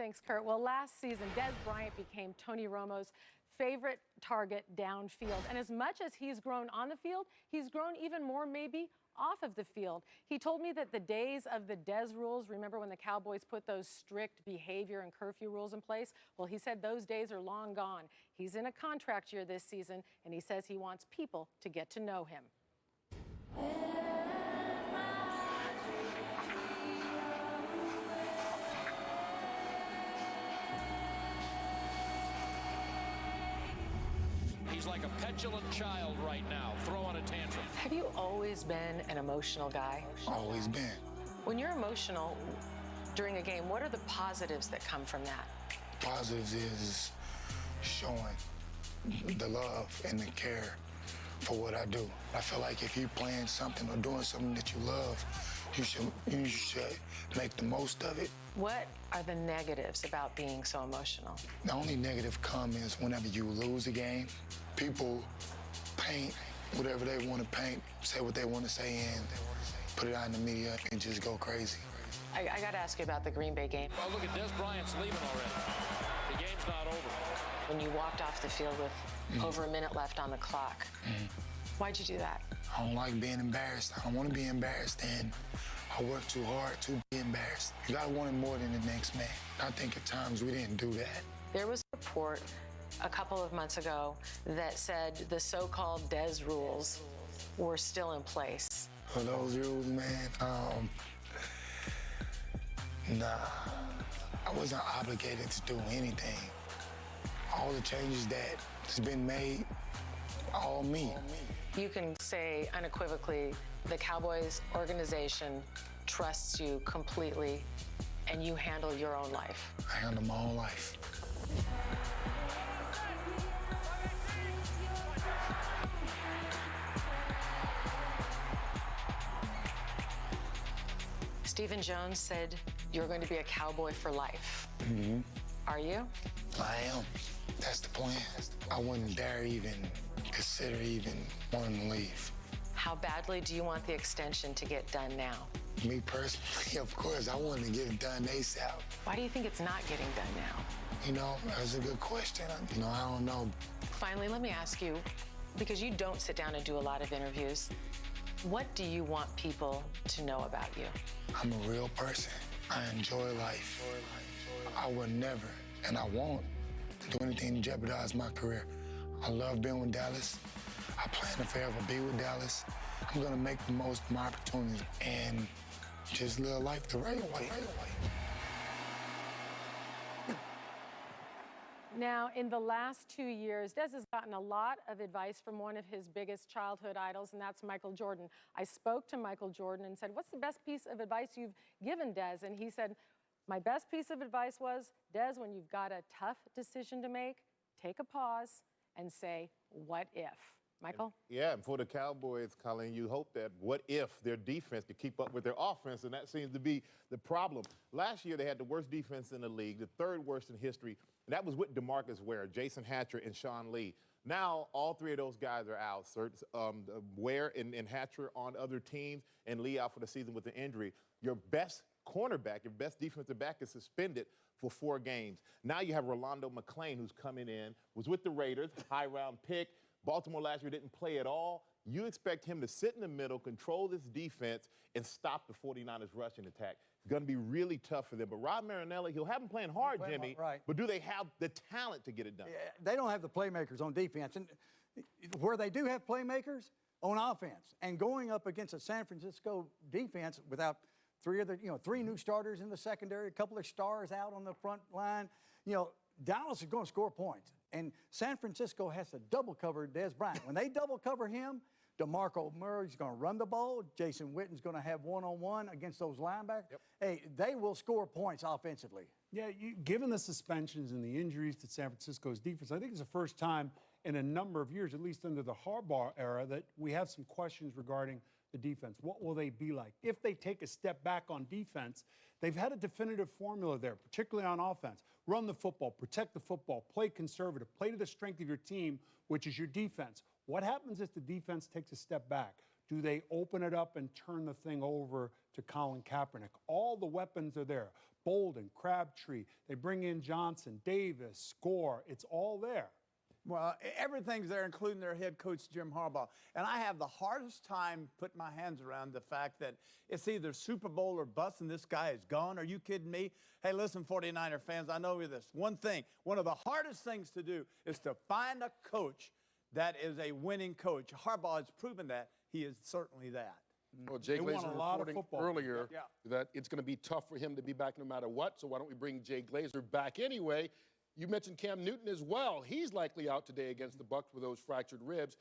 Thanks, Kurt. Well, last season, Des Bryant became Tony Romo's favorite target downfield. And as much as he's grown on the field, he's grown even more maybe off of the field. He told me that the days of the Des rules, remember when the Cowboys put those strict behavior and curfew rules in place? Well, he said those days are long gone. He's in a contract year this season, and he says he wants people to get to know him. He's like a petulant child right now, throwing a tantrum. Have you always been an emotional guy? Always been. When you're emotional during a game, what are the positives that come from that? Positives is showing the love and the care for what I do. I feel like if you're playing something or doing something that you love, you should make the most of it. What are the negatives about being so emotional? The only negative come is whenever you lose a game, people paint whatever they want to paint, say what they want to say, and put it out in the media and just go crazy. I got to ask you about the Green Bay game. Well, look at Des Bryant's leaving already. The game's not over. When you walked off the field with over a minute left on the clock, why'd you do that? I don't like being embarrassed. I don't want to be embarrassed, and I work too hard to be embarrassed. You gotta want it more than the next man. I think at times we didn't do that. There was a report a couple of months ago that said the so-called Des rules were still in place. For those rules, man, nah. I wasn't obligated to do anything. All the changes that has been made, all me. You can say unequivocally the Cowboys organization trusts you completely and you handle your own life. I handle my own life. Stephen Jones said you're going to be a Cowboy for life. Are you? I am. That's the plan. I wouldn't dare even consider even wanting to leave. How badly do you want the extension to get done now? Me personally, of course, I want to get it done ASAP. Why do you think it's not getting done now? You know, that's a good question. I don't know. Finally, let me ask you, because you don't sit down and do a lot of interviews, what do you want people to know about you? I'm a real person. I enjoy life. I would never, and I won't, do anything to jeopardize my career. I love being with Dallas. I plan to forever be with Dallas. I'm gonna make the most of my opportunities and just live life the right way. Now, in the last 2 years, Des has gotten a lot of advice from one of his biggest childhood idols, and that's Michael Jordan. I spoke to Michael Jordan and said, what's the best piece of advice you've given Des? And he said, my best piece of advice was, Des, when you've got a tough decision to make, take a pause and say, what if? Michael? Yeah, and for the Cowboys, Colleen, you hope that what if their defense could keep up with their offense, and that seems to be the problem. Last year, they had the worst defense in the league, the third worst in history, and that was with DeMarcus Ware, Jason Hatcher, and Sean Lee. Now, all three of those guys are out. Ware and Hatcher on other teams, and Lee out for the season with an injury. Your best cornerback, your best defensive back is suspended for 4 games. Now you have Rolando McClain, who's coming in, was with the Raiders, high-round pick. Baltimore last year didn't play at all. You expect him to sit in the middle, control this defense, and stop the 49ers rushing attack. It's going to be really tough for them. But Rob Marinelli, he'll have them playing hard, Jimmy, right. But do they have the talent to get it done? Yeah, they don't have the playmakers on defense. And where they do have playmakers, on offense. And going up against a San Francisco defense without three new starters in the secondary, a couple of stars out on the front line, Dallas is going to score points. And San Francisco has to double cover Des Bryant. When they double cover him, DeMarco Murray's going to run the ball. Jason Witten's going to have one-on-one against those linebackers. Yep. Hey, they will score points offensively. Yeah, given the suspensions and the injuries to San Francisco's defense, I think it's the first time in a number of years, at least under the Harbaugh era, that we have some questions regarding the defense. What will they be like? If they take a step back on defense, they've had a definitive formula there, particularly on offense. Run the football, protect the football, play conservative, play to the strength of your team, which is your defense. What happens if the defense takes a step back? Do they open it up and turn the thing over to Colin Kaepernick. All the weapons are there. Bolden, Crabtree, they bring in Johnson, Davis, Score. It's all there. Well, everything's there, including their head coach, Jim Harbaugh. And I have the hardest time putting my hands around the fact that it's either Super Bowl or bust, and this guy is gone. Are you kidding me? Hey, listen, 49er fans, I know this. One thing, one of the hardest things to do is to find a coach that is a winning coach. Harbaugh has proven that. He is certainly that. Well, Jay They won Glazer a lot of reporting football. earlier Yeah. that it's going to be tough for him to be back no matter what, so why don't we bring Jay Glazer back anyway? You mentioned Cam Newton as well. He's likely out today against the Bucs with those fractured ribs.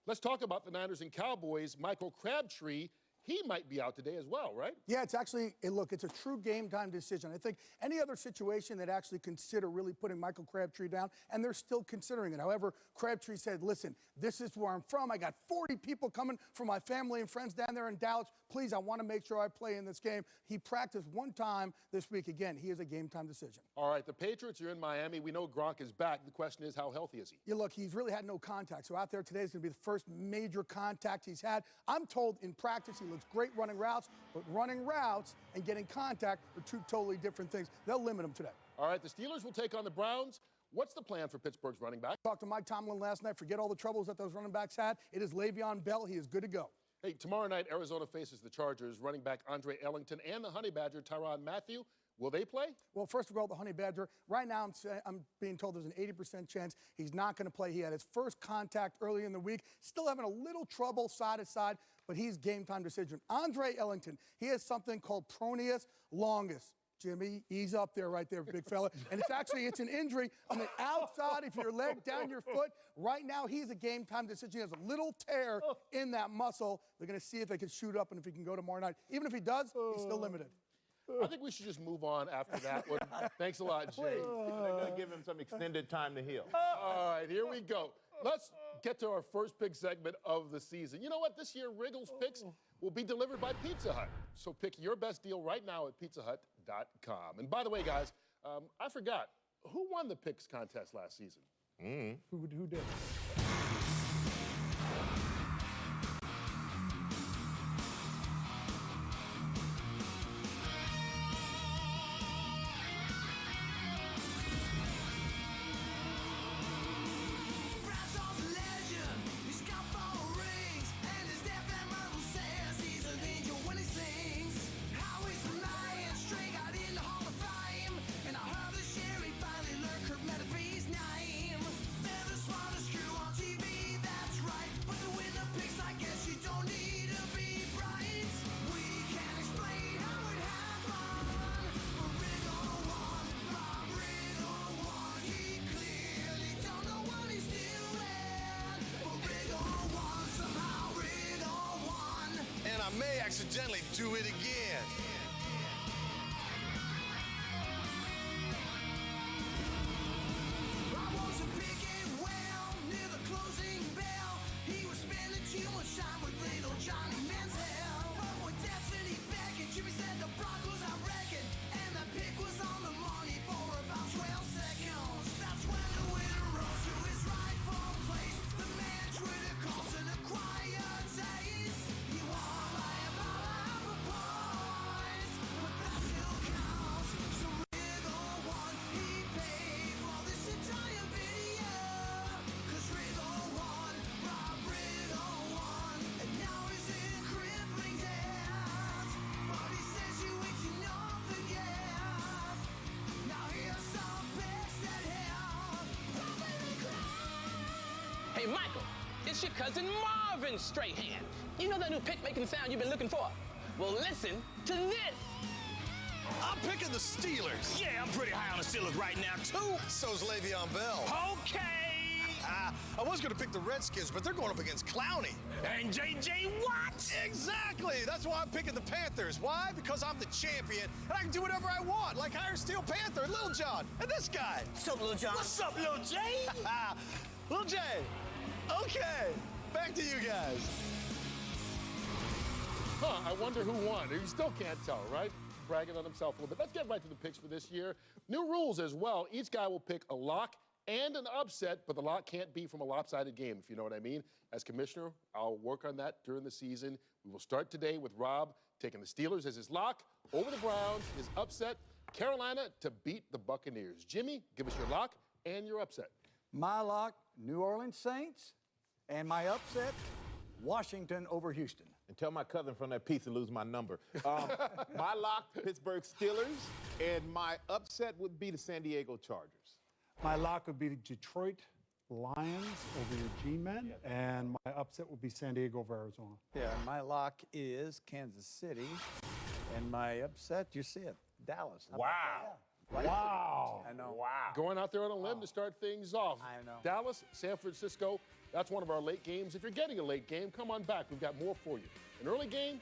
Let's talk about the Niners and Cowboys. Michael Crabtree, he might be out today as well, right? Yeah, it's actually, look, it's a true game time decision. I think any other situation that actually consider really putting Michael Crabtree down, and they're still considering it. However, Crabtree said, listen, this is where I'm from. I got 40 people coming from my family and friends down there in Dallas. Please, I want to make sure I play in this game. He practiced one time this week. Again, he is a game time decision. All right, the Patriots are in Miami. We know Gronk is back. The question is, how healthy is he? Yeah, look, he's really had no contact. So out there today is going to be the first major contact he's had. I'm told in practice he looks great running routes, but running routes and getting contact are two totally different things. They'll limit him today. All right, the Steelers will take on the Browns. What's the plan for Pittsburgh's running back? Talked to Mike Tomlin last night. Forget all the troubles that those running backs had. It is Le'Veon Bell. He is good to go. Hey, tomorrow night, Arizona faces the Chargers. Running back Andre Ellington and the Honey Badger, Tyrann Mathieu. Will they play? Well, first of all, the Honey Badger, right now I'm being told there's an 80% chance he's not going to play. He had his first contact early in the week. Still having a little trouble side to side, but he's game time decision. Andre Ellington, he has something called proneus longus. Jimmy, he's up there right there, big fella. And it's an injury on the outside of your leg, down your foot. Right now, he's a game time decision. He has a little tear in that muscle. They're going to see if they can shoot up and if he can go tomorrow night. Even if he does, he's still limited. I think we should just move on after that one. Thanks a lot, Jay. They're going to give him some extended time to heal. All right, here we go. Let's get to our first pick segment of the season. You know what? This year, Wriggles Picks will be delivered by Pizza Hut. So pick your best deal right now at pizzahut.com. And by the way, guys, I forgot. Who won the picks contest last season? Who did? I may accidentally do it again. I wasn't picking well near the closing bell. He was spending too much time with little Johnny Manziel. But when destiny beckoned, Jimmy said the Broncos, I reckon. And the pick was on the money for about 12 seconds. That's when the winner rose to his rightful place. The man Twitter calls an acquired taste. He won by about half a point, but that still counts. So Wriggle won. He paid for this entire video. 'Cause Wriggle won, Rob Wriggle won, and now he's in crippling debt. But he says you ain't seen nothing yet. Now here's some picks that help. Probably cry. Hey, Michael, it's your cousin Marvin Straighthand. You know that new pick-making sound you've been looking for? Well, listen to this. I'm picking the Steelers. Yeah, I'm pretty high on the Steelers right now, too. So's Le'Veon Bell. Okay. I was going to pick the Redskins, but they're going up against Clowney. And J.J. Watt. Exactly. That's why I'm picking the Panthers. Why? Because I'm the champion, and I can do whatever I want, like hire Steel Panther and Little John and this guy. What's up, Lil John? What's up, Lil J? Little J. Okay, back to you guys. I wonder who won. You still can't tell, right? Bragging on himself a little bit. Let's get right to the picks for this year. New rules as well. Each guy will pick a lock and an upset, but the lock can't be from a lopsided game, if you know what I mean. As commissioner, I'll work on that during the season. We will start today with Rob taking the Steelers as his lock, over the Browns, his upset, Carolina to beat the Buccaneers. Jimmy, give us your lock and your upset. My lock, New Orleans Saints, and my upset, Washington over Houston. And tell my cousin from that piece to lose my number. My lock, Pittsburgh Steelers, and my upset would be the San Diego Chargers. My lock would be the Detroit Lions over your G-Men, and my upset would be San Diego over Arizona. Yeah, my lock is Kansas City, and my upset, you see it, Dallas. Wow. Right. Wow. I know. Wow. Going out there on a limb to start things off. I know. Dallas, San Francisco, that's one of our late games. If you're getting a late game, come on back. We've got more for you. An early game,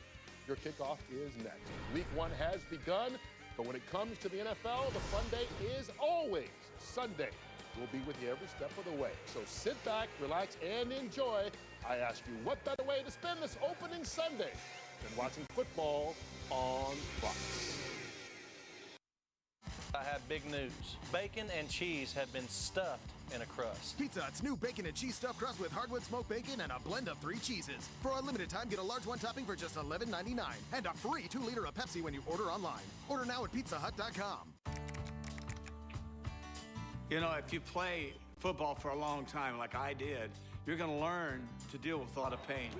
your kickoff is next. Week 1 has begun, but when it comes to the NFL, the fun day is always Sunday. We'll be with you every step of the way. So sit back, relax, and enjoy. I ask you, what better way to spend this opening Sunday than watching football on Fox? I have big news. Bacon and cheese have been stuffed in a crust. Pizza Hut's new bacon and cheese stuffed crust with hardwood smoked bacon and a blend of 3 cheeses. For a limited time, get a large one topping for just $11.99 and a free 2-liter of Pepsi when you order online. Order now at pizzahut.com. You know, if you play football for a long time like I did, you're going to learn to deal with a lot of pain.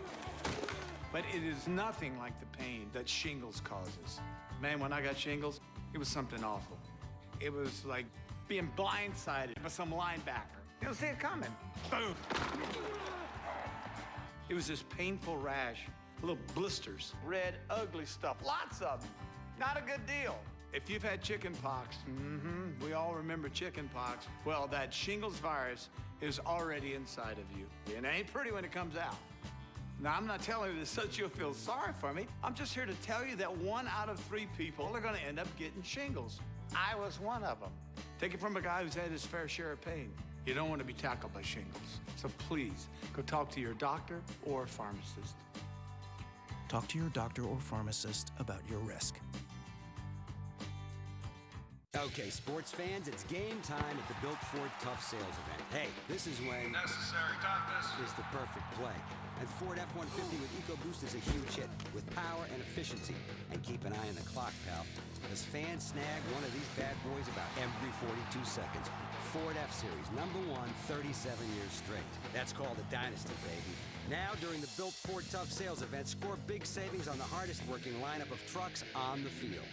But it is nothing like the pain that shingles causes. Man, when I got shingles, it was something awful. It was like being blindsided by some linebacker. You don't see it coming. Boom. It was this painful rash, little blisters, red, ugly stuff, lots of them. Not a good deal. If you've had chicken pox, we all remember chicken pox, well, that shingles virus is already inside of you. It ain't pretty when it comes out. Now, I'm not telling you this so you'll feel sorry for me. I'm just here to tell you that 1 out of 3 people are going to end up getting shingles. I was one of them. Take it from a guy who's had his fair share of pain. You don't want to be tackled by shingles. So please, go talk to your doctor or pharmacist. Talk to your doctor or pharmacist about your risk. Okay, sports fans, it's game time at the Built Ford Tough Sales event. Hey, this is when Necessary toughness is the perfect play. And Ford F-150 with EcoBoost is a huge hit with power and efficiency. And keep an eye on the clock, pal, because fans snag one of these bad boys about every 42 seconds. Ford F-Series, #1, 37 years straight. That's called a dynasty, baby. Now, during the Built Ford Tough Sales event, score big savings on the hardest working lineup of trucks on the field.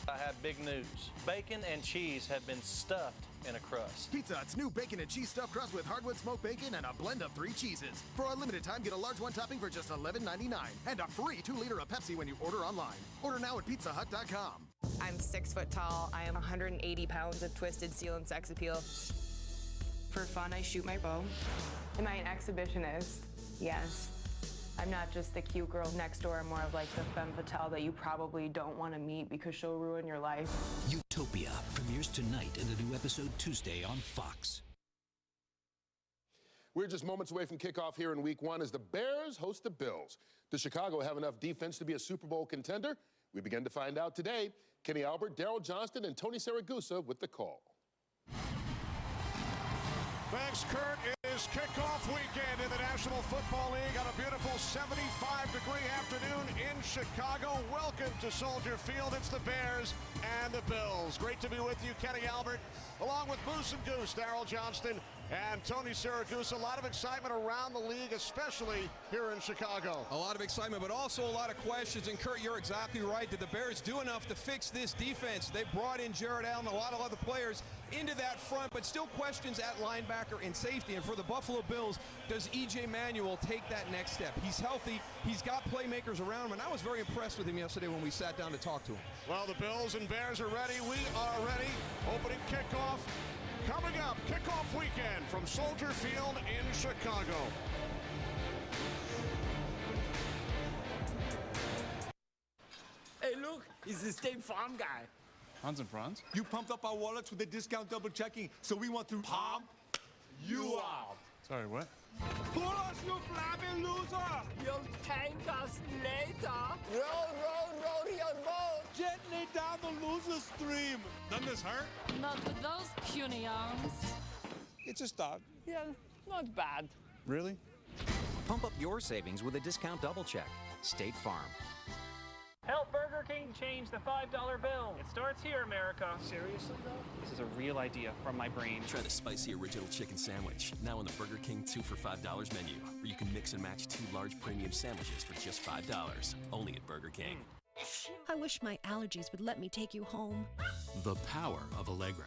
I have big news. Bacon and cheese have been stuffed in a crust. Pizza Hut's new bacon and cheese stuffed crust with hardwood smoked bacon and a blend of 3 cheeses. For a limited time, get a large one topping for just $11.99 and a free 2-liter of Pepsi when you order online. Order now at pizzahut.com. I'm 6 foot tall. I am 180 pounds of twisted steel and sex appeal. For fun, I shoot my bow. Am I an exhibitionist? Yes. I'm not just the cute girl next door. I'm more of like the femme fatale that you probably don't want to meet because she'll ruin your life. Utopia premieres tonight in a new episode Tuesday on Fox. We're just moments away from kickoff here in Week 1 as the Bears host the Bills. Does Chicago have enough defense to be a Super Bowl contender? We begin to find out today. Kenny Albert, Daryl Johnston, and Tony Siragusa with the call. Thanks, Kurt. It is kickoff weekend in the National Football League on a beautiful 75-degree afternoon in Chicago. Welcome to Soldier Field. It's the Bears and the Bills. Great to be with you, Kenny Albert, along with Moose and Goose, Daryl Johnston, and Tony Siragusa. A lot of excitement around the league, especially here in Chicago. A lot of excitement, but also a lot of questions. And Kurt, you're exactly right. Did the Bears do enough to fix this defense? They brought in Jared Allen, a lot of other players into that front, but still questions at linebacker and safety. And for the Buffalo Bills, does EJ Manuel take that next step? He's healthy. He's got playmakers around him, and I was very impressed with him yesterday when we sat down to talk to him. Well, the Bills and Bears are ready. We are ready. Opening kickoff coming up. Kickoff weekend from Soldier Field in Chicago. Hey, look, it's the State Farm guy. Hans and Franz? You pumped up our wallets with the discount double checking, so we want to pump you out. Sorry, what? Pull us, you flapping loser! You'll thank us later. Roll your boat. Gently down the loser stream. Doesn't this hurt? Not with those puny arms. It's a start. Yeah, not bad. Really? Pump up your savings with a discount double check. State Farm. Help Burger King change the $5 bill. It starts here, America. Seriously, though? This is a real idea from my brain. Try the spicy original chicken sandwich, now on the Burger King 2 for $5 menu, where you can mix and match 2 large premium sandwiches for just $5. Only at Burger King. I wish my allergies would let me take you home. The power of Allegra.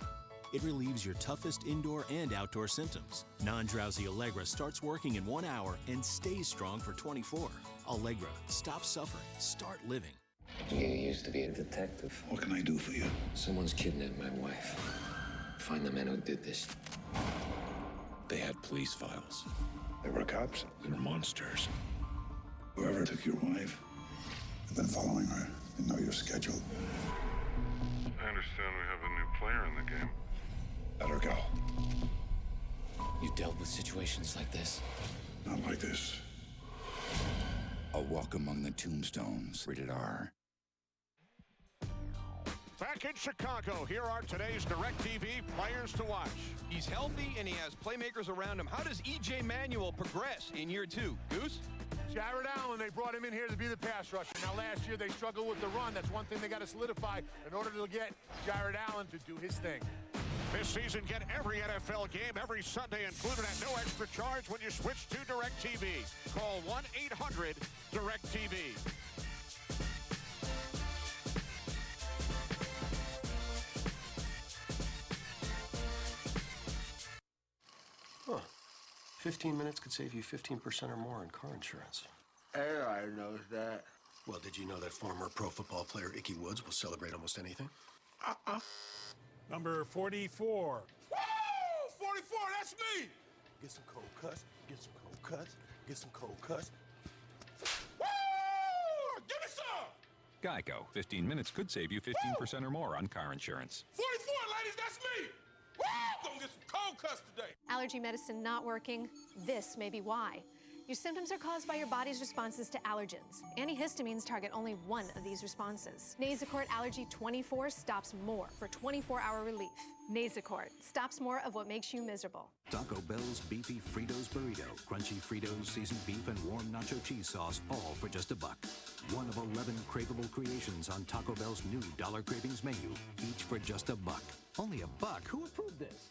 It relieves your toughest indoor and outdoor symptoms. Non-drowsy Allegra starts working in 1 hour and stays strong for 24. Allegra, stop suffering, start living. You used to be a detective. What can I do for you? Someone's kidnapped my wife. Find the men who did this. They had police files. They were cops. They were monsters. Whoever took your wife, I've been following her. They know your schedule. I understand we have a new player in the game. Let her go. You dealt with situations like this? Not like this. A Walk Among the Tombstones. Rated R. Back in Chicago, here are today's DirecTV players to watch. He's healthy and he has playmakers around him. How does EJ Manuel progress in year 2? Goose? Jared Allen, they brought him in here to be the pass rusher. Now, last year they struggled with the run. That's one thing they got to solidify in order to get Jared Allen to do his thing. This season, get every NFL game every Sunday included at no extra charge when you switch to DirecTV. Call 1-800-DirecTV. Huh. 15 minutes could save you 15% or more in car insurance. Everybody knows that. Well, did you know that former pro football player Ickey Woods will celebrate almost anything? Number 44. Woo! 44, that's me! Get some cold cuts, get some cold cuts, get some cold cuts. Woo! Give me some! Geico. 15 minutes could save you 15% or more on car insurance. 44, ladies, that's me! Woo! Gonna get some cold cuts today. Allergy medicine not working? This may be why. Your symptoms are caused by your body's responses to allergens. Antihistamines target only one of these responses. Nasacort Allergy 24 stops more for 24-hour relief. Nasacort stops more of what makes you miserable. Taco Bell's Beefy Fritos Burrito. Crunchy Fritos, seasoned beef, and warm nacho cheese sauce, all for just $1. One of 11 craveable creations on Taco Bell's new Dollar Cravings menu, each for just $1. Only $1? Who approved this?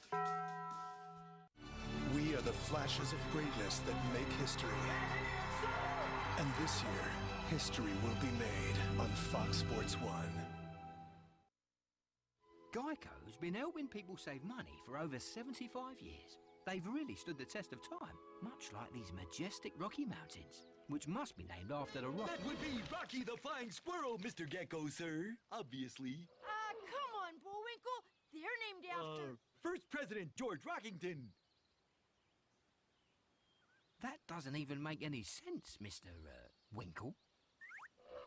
We are the flashes of greatness that make history. And this year, history will be made on Fox Sports 1. Geico's been helping people save money for over 75 years. They've really stood the test of time, much like these majestic Rocky Mountains, which must be named after the Rocky... That would be Rocky the Flying Squirrel, Mr. Gecko, sir. Obviously. Come on, Bullwinkle. They're named after... First President George Rockington. That doesn't even make any sense, Mr. Winkle.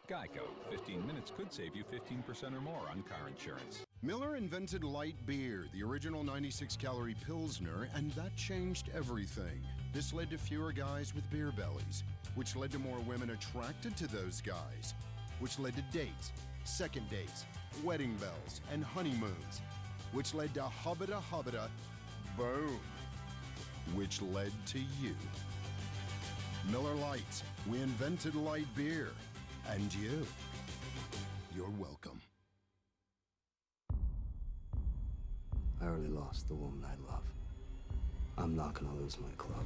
Geico. 15 minutes could save you 15% or more on car insurance. Miller invented light beer, the original 96-calorie Pilsner, and that changed everything. This led to fewer guys with beer bellies, which led to more women attracted to those guys, which led to dates, second dates, wedding bells, and honeymoons, which led to hubbada hubbada, boom, which led to you. Miller Lights. We invented light beer. And you. You're welcome. I already lost the woman I love. I'm not gonna lose my club.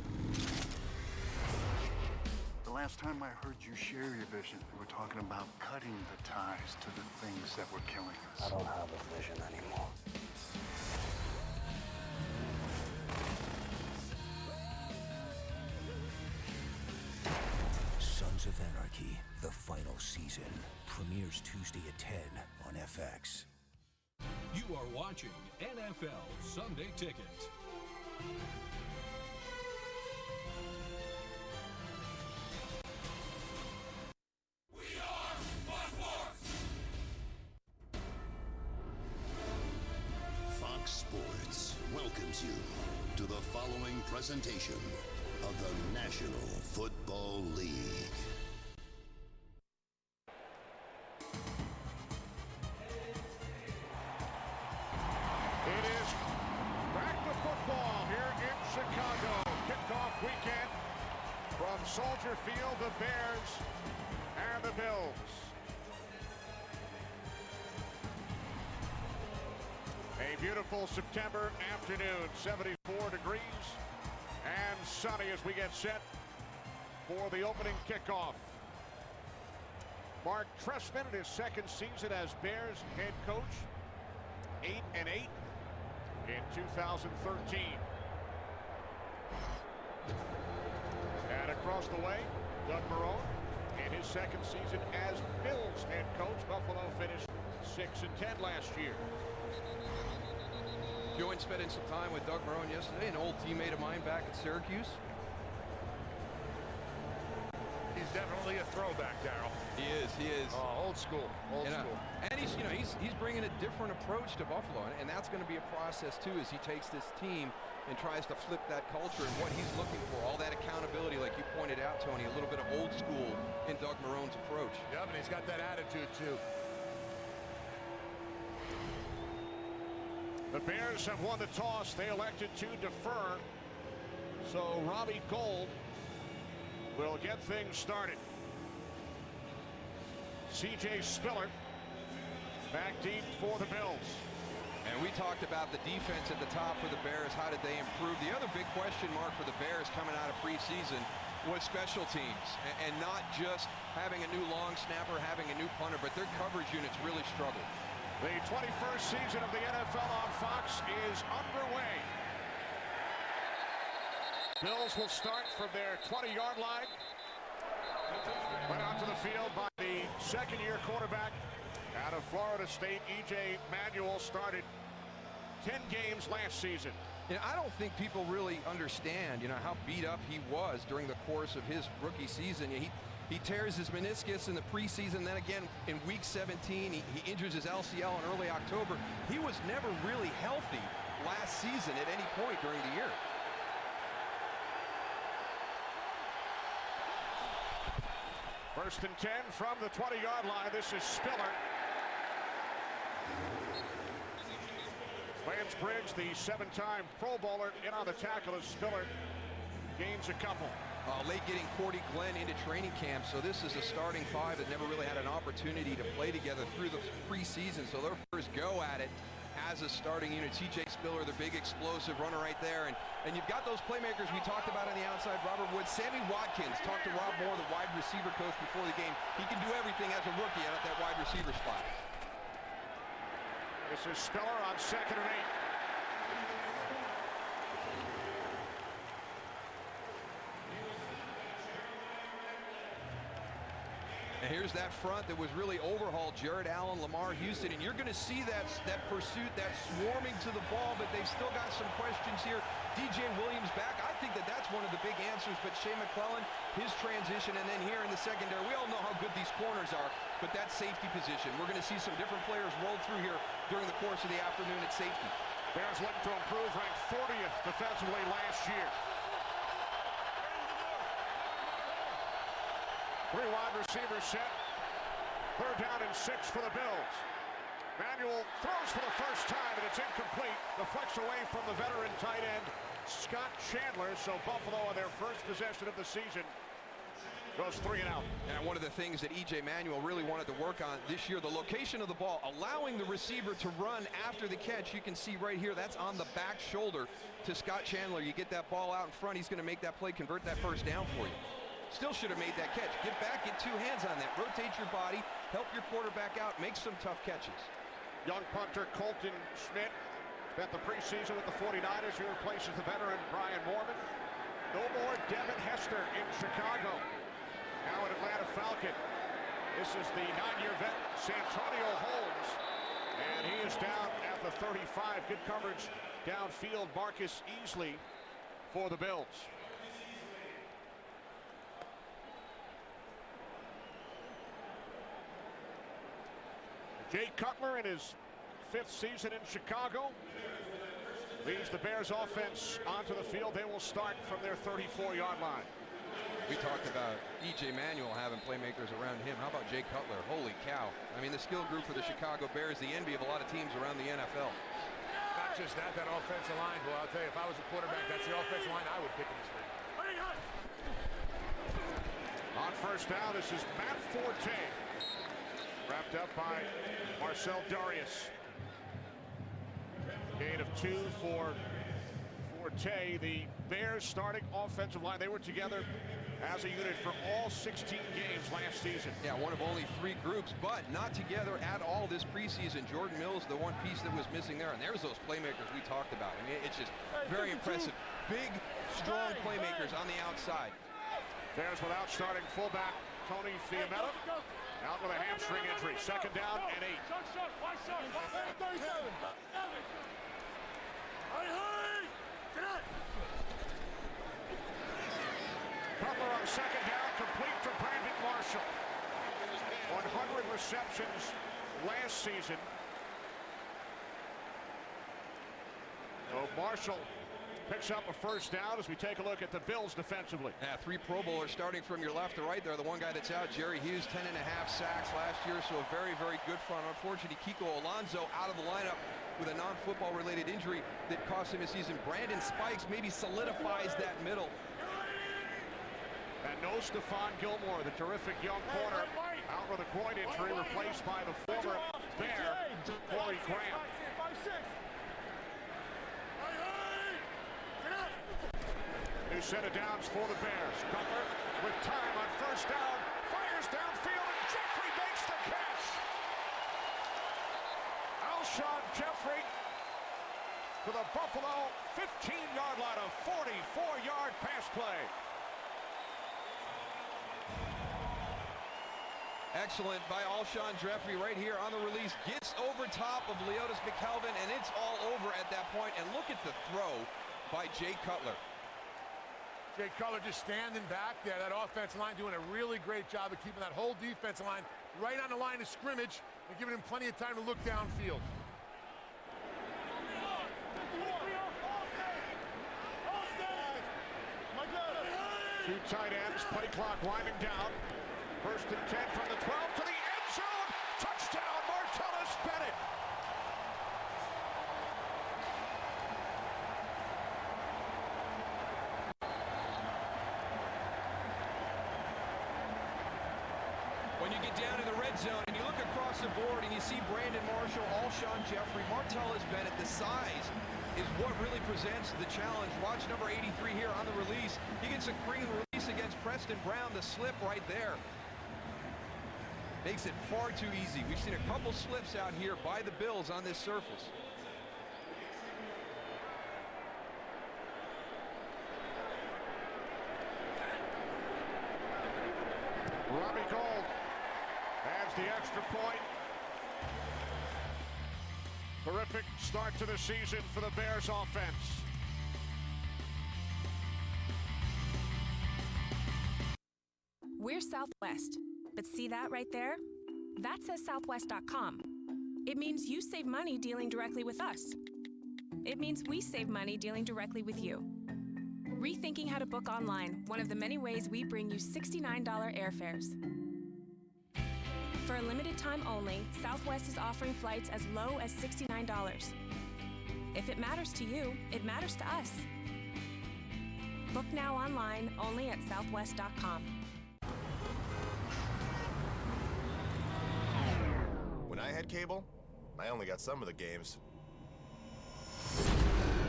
The last time I heard you share your vision, you were talking about cutting the ties to the things that were killing us. I don't have a vision anymore. Sons of Anarchy, the final season, premieres Tuesday at 10 on FX. You are watching NFL Sunday Ticket. We are Fox Sports. Fox Sports welcomes you to the following presentation of the National Football League. It is back to football here in Chicago. Kickoff weekend. From Soldier Field, the Bears and the Bills. A beautiful September afternoon, 74 degrees and sunny as we get set for the opening kickoff. Mark Trestman in his second season as Bears head coach, 8-8 in 2013. And across the way, Doug Marrone in his second season as Bills head coach. Buffalo finished 6-10 last year. Joined spending some time with Doug Marrone yesterday, an old teammate of mine back at Syracuse. He's definitely a throwback, Darryl. He is. Old school, old school. And he's bringing a different approach to Buffalo, and that's going to be a process too, as he takes this team and tries to flip that culture and what he's looking for, all that accountability, like you pointed out, Tony, a little bit of old school in Doug Marrone's approach. Yeah, but he's got that attitude too. The Bears have won the toss. They elected to defer. So Robbie Gould will get things started. CJ Spiller back deep for the Bills. And we talked about the defense at the top for the Bears. How did they improve? The other big question mark for the Bears coming out of preseason was special teams. And not just having a new long snapper, having a new punter, but their coverage units really struggled. The 21st season of the NFL on Fox is underway. Bills will start from their 20-yard line. Went out to the field by the second-year quarterback out of Florida State, EJ Manuel. Started 10 games last season. I don't think people really understand, how beat up he was during the course of his rookie season. He tears his meniscus in the preseason. Then again, in week 17, he injures his LCL in early October. He was never really healthy last season at any point during the year. First and 10 from the 20-yard line. This is Spiller. Lance Briggs, the 7-time Pro Bowler, in on the tackle as Spiller gains a couple. Late getting Cordy Glenn into training camp, so this is a starting five that never really had an opportunity to play together through the preseason, so their first go at it as a starting unit. CJ Spiller, the big explosive runner right there, and you've got those playmakers we talked about on the outside. Robert Woods, Sammy Watkins, talked to Rob Moore, the wide receiver coach, before the game. He can do everything as a rookie out at that wide receiver spot. This is Spiller on 2nd and 8. And here's that front that was really overhauled, Jared Allen, Lamar Houston, and you're going to see that pursuit, that swarming to the ball, but they've still got some questions here. DJ Williams back. I think that's one of the big answers, but Shea McClellan, his transition, and then here in the secondary, we all know how good these corners are, but that safety position, we're going to see some different players roll through here during the course of the afternoon at safety. Bears looking to improve, ranked 40th defensively last year. 3 wide receivers set. 3rd down and 6 for the Bills. Manuel throws for the first time, and it's incomplete. Deflects away from the veteran tight end, Scott Chandler. So Buffalo, on their first possession of the season, goes 3 and out. And one of the things that EJ Manuel really wanted to work on this year, the location of the ball, allowing the receiver to run after the catch. You can see right here, that's on the back shoulder to Scott Chandler. You get that ball out in front, he's going to make that play, convert that first down for you. Still should have made that catch. Get back, get 2 hands on that. Rotate your body, help your quarterback out, make some tough catches. Young punter Colton Schmidt spent the preseason with the 49ers. He replaces the veteran Brian Mormon. No more Devin Hester in Chicago. Now an Atlanta Falcon. This is the 9-year vet, Santonio Holmes. And he is down at the 35. Good coverage downfield. Marcus Easley for the Bills. Jay Cutler in his 5th season in Chicago leads the Bears offense onto the field. They will start from their 34-yard line. We talked about EJ Manuel having playmakers around him. How about Jay Cutler? Holy cow. I mean, the skill group for the Chicago Bears, the envy of a lot of teams around the NFL. Not just that offensive line. Well, I'll tell you, if I was a quarterback, that's the offensive line I would pick in this league. On first down, this is Matt Forte. Wrapped up by Marcel Darius. Gain of 2 for Forte. The Bears starting offensive line, they were together as a unit for all 16 games last season. Yeah, one of only 3 groups, but not together at all this preseason. Jordan Mills, the one piece that was missing there, and there's those playmakers we talked about. I mean, it's just very impressive. Big, strong playmakers on the outside. Bears without starting fullback Tony Fiametta, out with a hamstring injury. Second down and 8. Cutler on second down, complete to Brandon Marshall. 100 receptions last season. So Marshall picks up a first down as we take a look at the Bills defensively. Yeah, 3 Pro Bowlers starting from your left to right there. The one guy that's out, Jerry Hughes, 10.5 sacks last year, so a very, very good front. Unfortunately, Kiko Alonso out of the lineup with a non-football related injury that cost him a season. Brandon Spikes maybe solidifies that middle. And no Stephon Gilmore, the terrific young corner, out with a groin injury, replaced by the former Bear, Corey Graham. New set of downs for the Bears. Cutler with time on first down, fires downfield, and Jeffrey makes the catch. Alshon Jeffrey to the Buffalo 15-yard line, a 44-yard pass play. Excellent by Alshon Jeffrey right here on the release. Gets over top of Leotis McKelvin, and it's all over at that point. And look at the throw by Jay Cutler. Jay Cutler just standing back there. That offensive line doing a really great job of keeping that whole defensive line right on the line of scrimmage and giving him plenty of time to look downfield. Two tight ends, play clock winding down. First and 10 from the 12 to the end zone. Touchdown, Martellus Bennett. When you get down to the red zone and you look across the board and you see Brandon Marshall, Alshon Jeffrey, Martellus Bennett, the size is what really presents the challenge. Watch number 83 here on the release. He gets a clean release against Preston Brown, the slip right there. Makes it far too easy. We've seen a couple slips out here by the Bills on this surface. Robbie Gould adds the extra point. Terrific start to the season for the Bears offense. We're Southwest, but see that right there? That says Southwest.com. It means you save money dealing directly with us. It means we save money dealing directly with you. Rethinking how to book online, one of the many ways we bring you $69 airfares. For a limited time only, Southwest is offering flights as low as $69. If it matters to you, it matters to us. Book now online only at Southwest.com. When I had cable, I only got some of the games.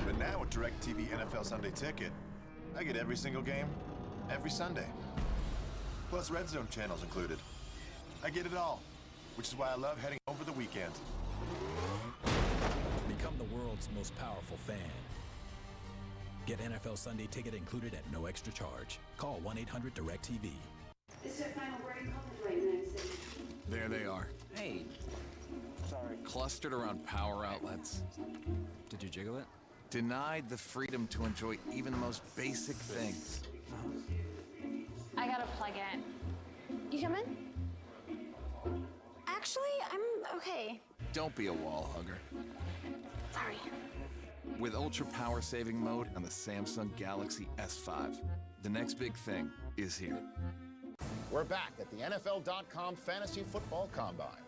But now with DirecTV NFL Sunday Ticket, I get every single game, every Sunday. Plus Red Zone channels included. I get it all, which is why I love heading over the weekend. Become the world's most powerful fan. Get NFL Sunday Ticket included at no extra charge. Call 1-800-DIRECTV. This is our final boarding call to Atlantic City. There they are. Hey. Sorry. Clustered around power outlets. Did you jiggle it? Denied the freedom to enjoy even the most basic things. I gotta plug in. You come in? Actually, I'm okay. Don't be a wall hugger. Sorry. With ultra power saving mode on the Samsung Galaxy S5, the next big thing is here. We're back at the NFL.com Fantasy Football Combine.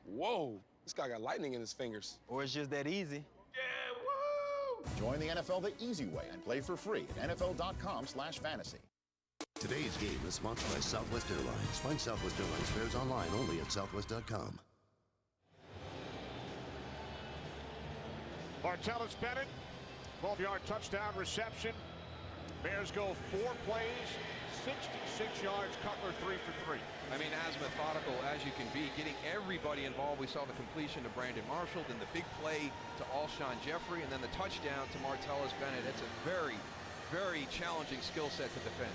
Whoa, this guy got lightning in his fingers. Or it's just that easy. Join the NFL the easy way and play for free at NFL.com/fantasy. Today's game is sponsored by Southwest Airlines. Find Southwest Airlines fares online only at southwest.com. Martellus Bennett, 12-yard touchdown reception. Bears go 4 plays, 66 yards. Cutler 3 for 3. I mean, as methodical as you can be, getting everybody involved. We saw the completion to Brandon Marshall, then the big play to Alshon Jeffrey, and then the touchdown to Martellus Bennett. It's a very, very challenging skill set to defend.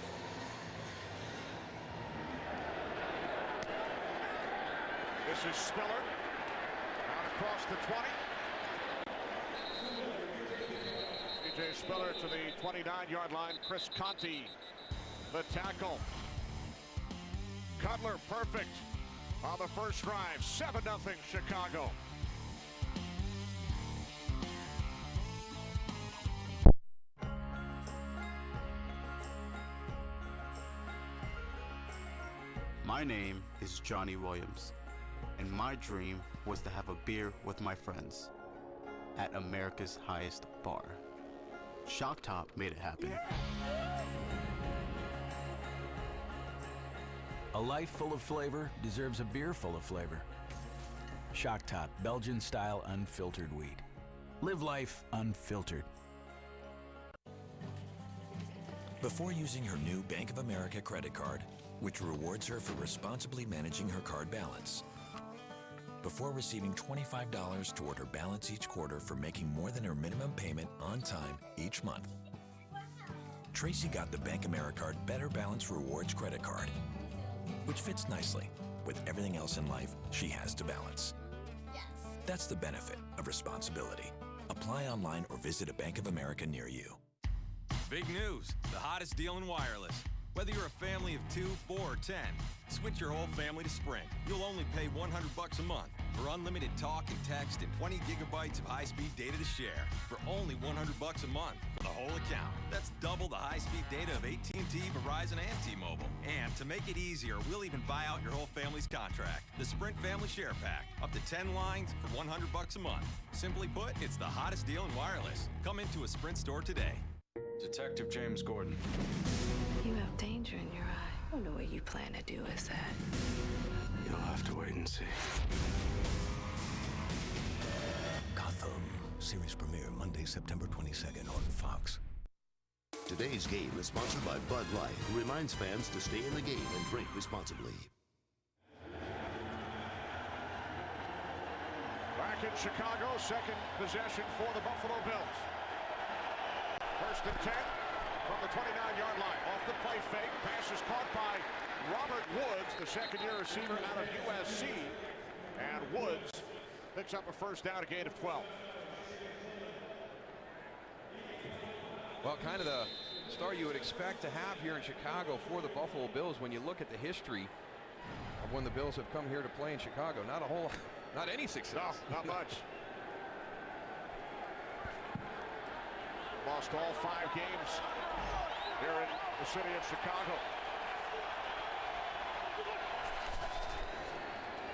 This is Spiller. Out across the 20. EJ Spiller to the 29-yard line. Chris Conti, the tackle. Cutler perfect on the first drive. 7-0 Chicago. My name is Johnny Williams, and my dream was to have a beer with my friends at America's highest bar. Shock Top made it happen. A life full of flavor deserves a beer full of flavor. Shock Top, Belgian-style unfiltered wheat. Live life unfiltered. Before using her new Bank of America credit card, which rewards her for responsibly managing her card balance. Before receiving $25 toward her balance each quarter for making more than her minimum payment on time each month. Tracy got the Bank Americard Better Balance Rewards credit card, which fits nicely with everything else in life she has to balance. Yes. That's the benefit of responsibility. Apply online or visit a Bank of America near you. Big news, the hottest deal in wireless. Whether you're a family of 2, 4, or 10, switch your whole family to Sprint. You'll only pay $100 a month for unlimited talk and text and 20 gigabytes of high-speed data to share for only $100 a month for the whole account. That's double the high-speed data of AT&T, Verizon, and T-Mobile. And to make it easier, we'll even buy out your whole family's contract. The Sprint Family Share Pack, up to 10 lines for $100 a month. Simply put, it's the hottest deal in wireless. Come into a Sprint store today. Detective James Gordon. You have danger in your eye. I don't know what you plan to do with that. You'll have to wait and see. Gotham. Series premiere Monday, September 22nd on Fox. Today's game is sponsored by Bud Light, who reminds fans to stay in the game and drink responsibly. Back in Chicago, second possession for the Buffalo Bills. First and 10 from the 29-yard line. Off the play fake. Pass is caught by Robert Woods, the second-year receiver out of USC. And Woods picks up a first down, a gain of 12. Well, kind of the start you would expect to have here in Chicago for the Buffalo Bills when you look at the history of when the Bills have come here to play in Chicago. Not any success. No, not much. Lost all 5 games here in the city of Chicago.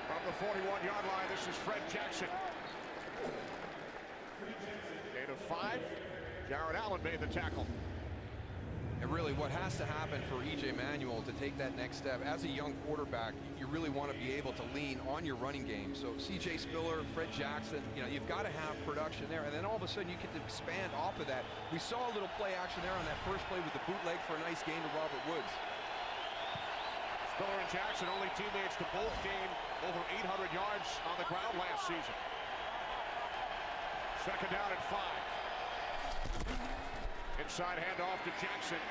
From the 41-yard line, this is Fred Jackson. Gain of 5. Jared Allen made the tackle. And really what has to happen for EJ Manuel to take that next step, as a young quarterback, you really want to be able to lean on your running game. So CJ Spiller, Fred Jackson, you've got to have production there. And then all of a sudden you get to expand off of that. We saw a little play action there on that first play with the bootleg for a nice gain to Robert Woods. Spiller and Jackson, only teammates to both gain over 800 yards on the ground last season. Second down and 5. Inside handoff to Jackson.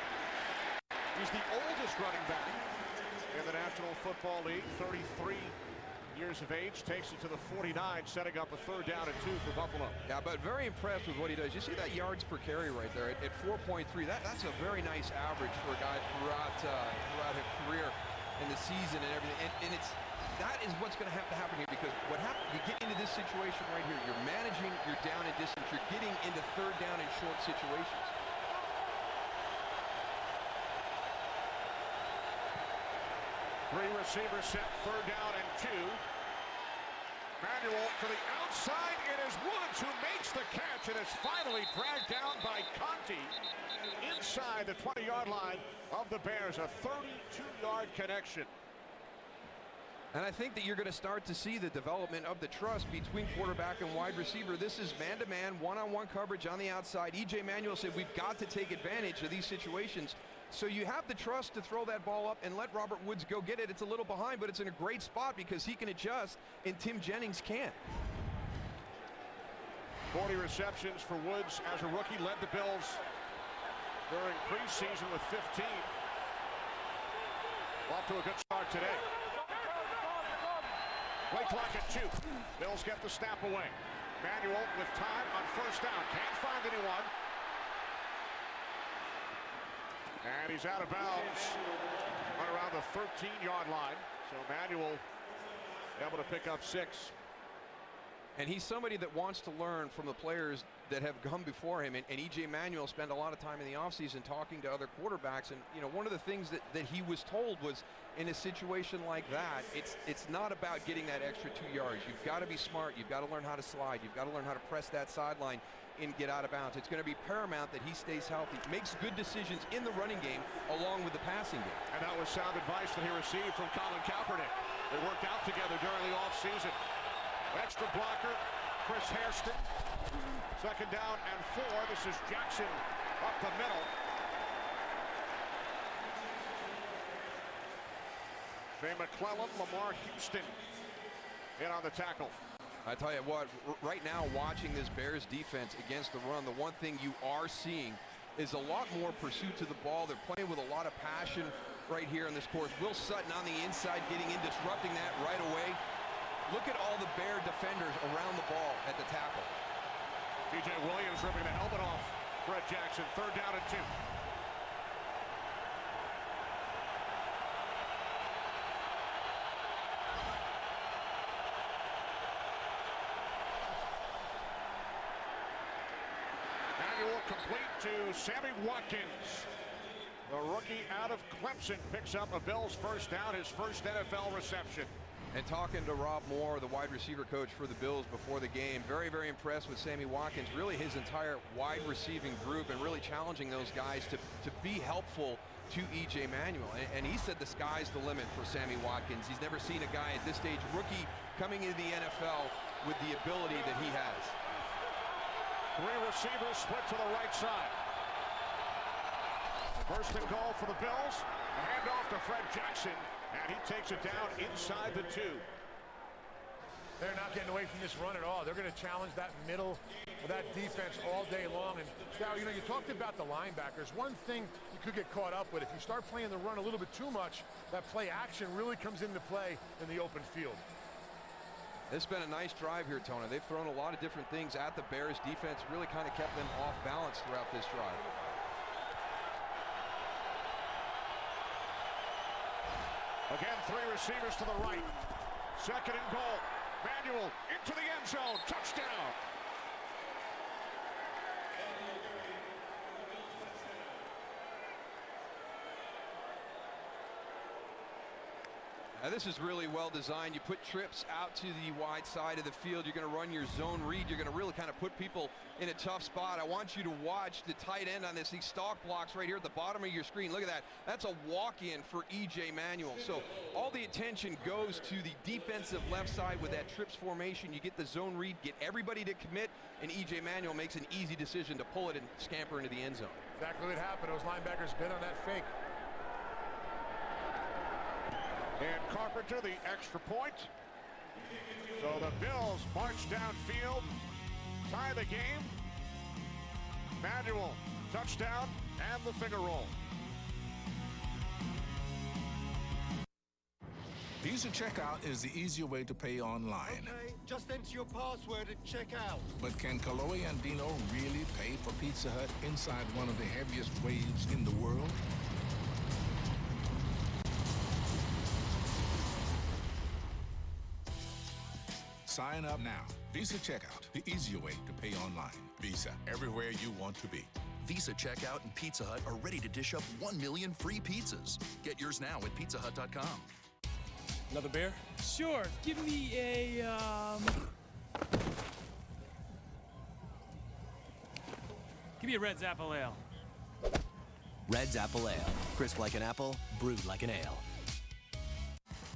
He's the oldest running back in the National Football League, 33 years of age, takes it to the 49, setting up a third down and 2 for Buffalo. Yeah, but very impressed with what he does. You see that yards per carry right there at 4.3. That's a very nice average for a guy throughout his career in the season and everything. And that is what's going to happen here, because what happens, you get into this situation right here. You're managing your down and distance. You're getting into third down and short situations. Three receivers set, third down and 2. Manuel to the outside. It is Woods who makes the catch, and it's finally dragged down by Conti inside the 20-yard line of the Bears. A 32-yard connection. And I think that you're going to start to see the development of the trust between quarterback and wide receiver. This is man-to-man, one-on-one coverage on the outside. EJ Manuel said we've got to take advantage of these situations. So you have the trust to throw that ball up and let Robert Woods go get it. It's a little behind, but it's in a great spot because he can adjust, and Tim Jennings can't. 40 receptions for Woods as a rookie. Led the Bills during preseason with 15. Off to a good start today. Play clock at 2. Bills get the snap away. Manuel with time on first down. Can't find anyone. And he's out of bounds right around the 13-yard line. So Manuel able to pick up 6. And he's somebody that wants to learn from the players that have come before him. And EJ Manuel spent a lot of time in the offseason talking to other quarterbacks. And, you know, one of the things that he was told was in a situation like that, it's not about getting that extra 2 yards. You've got to be smart. You've got to learn how to slide. You've got to learn how to press that sideline and get out of bounds. It's going to be paramount that he stays healthy, makes good decisions in the running game along with the passing game. And that was sound advice that he received from Colin Kaepernick. They worked out together during the offseason. Extra blocker, Chris Hairston. Second down and 4. This is Jackson up the middle. Jay McClellan, Lamar Houston in on the tackle. I tell you what, right now watching this Bears defense against the run, the one thing you are seeing is a lot more pursuit to the ball. They're playing with a lot of passion right here in this course. Will Sutton on the inside getting in, disrupting that right away. Look at all the Bear defenders around the ball at the tackle. EJ Williams ripping the helmet off. Fred Jackson, third down and 2. Manuel complete to Sammy Watkins. The rookie out of Clemson picks up a Bills first down, his first NFL reception. And talking to Rob Moore, the wide receiver coach for the Bills before the game, very, very impressed with Sammy Watkins, really his entire wide receiving group, and really challenging those guys to be helpful to EJ Manuel. And he said the sky's the limit for Sammy Watkins. He's never seen a guy at this stage, rookie, coming into the NFL with the ability that he has. 3 receivers split to the right side. First and goal for the Bills. A handoff to Fred Jackson, and he takes it down inside the 2. They're not getting away from this run at all. They're going to challenge that middle of that defense all day long. And now, you know, you talked about the linebackers. One thing you could get caught up with, if you start playing the run a little bit too much, that play action really comes into play in the open field. It's been a nice drive here, Tony. They've thrown a lot of different things at the Bears defense, really kind of kept them off balance throughout this drive. Again, 3 receivers to the right. Second and goal. Manuel into the end zone. Touchdown. Now this is really well designed. You put trips out to the wide side of the field. You're going to run your zone read. You're going to really kind of put people in a tough spot. I want you to watch the tight end on this. These stalk blocks right here at the bottom of your screen. Look at that. That's a walk-in for EJ Manuel. So all the attention goes to the defensive left side with that trips formation. You get the zone read, get everybody to commit, and EJ Manuel makes an easy decision to pull it and scamper into the end zone. Exactly what happened. Those linebackers bit on that fake. And Carpenter, the extra point. So the Bills march downfield, tie the game. Manuel, touchdown, and the finger roll. Visa Checkout is the easier way to pay online. Okay, just enter your password and check out. But can Kaloe and Dino really pay for Pizza Hut inside one of the heaviest waves in the world? Sign up now. Visa Checkout, the easier way to pay online. Visa, everywhere you want to be. Visa Checkout and Pizza Hut are ready to dish up 1 million free pizzas. Get yours now at pizzahut.com. Another beer? Sure. Give me a, Give me a Red's Apple Ale. Red's Apple Ale. Crisp like an apple, brewed like an ale.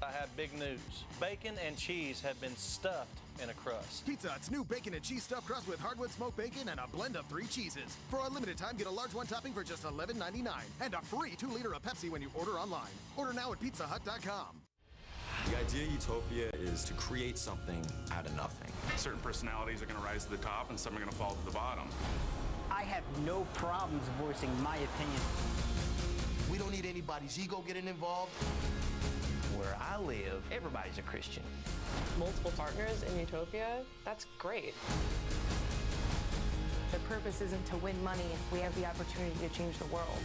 I have big news. Bacon and cheese have been stuffed in a crust. Pizza Hut's new bacon and cheese stuffed crust with hardwood smoked bacon and a blend of 3 cheeses. For a limited time, get a large one topping for just $11.99 and a free 2-liter of Pepsi when you order online. Order now at pizzahut.com. The idea of Utopia is to create something out of nothing. Certain personalities are going to rise to the top and some are going to fall to the bottom. I have no problems voicing my opinion. We don't need anybody's ego getting involved. Where I live, everybody's a Christian. Multiple partners in Utopia, that's great. The purpose isn't to win money. We have the opportunity to change the world.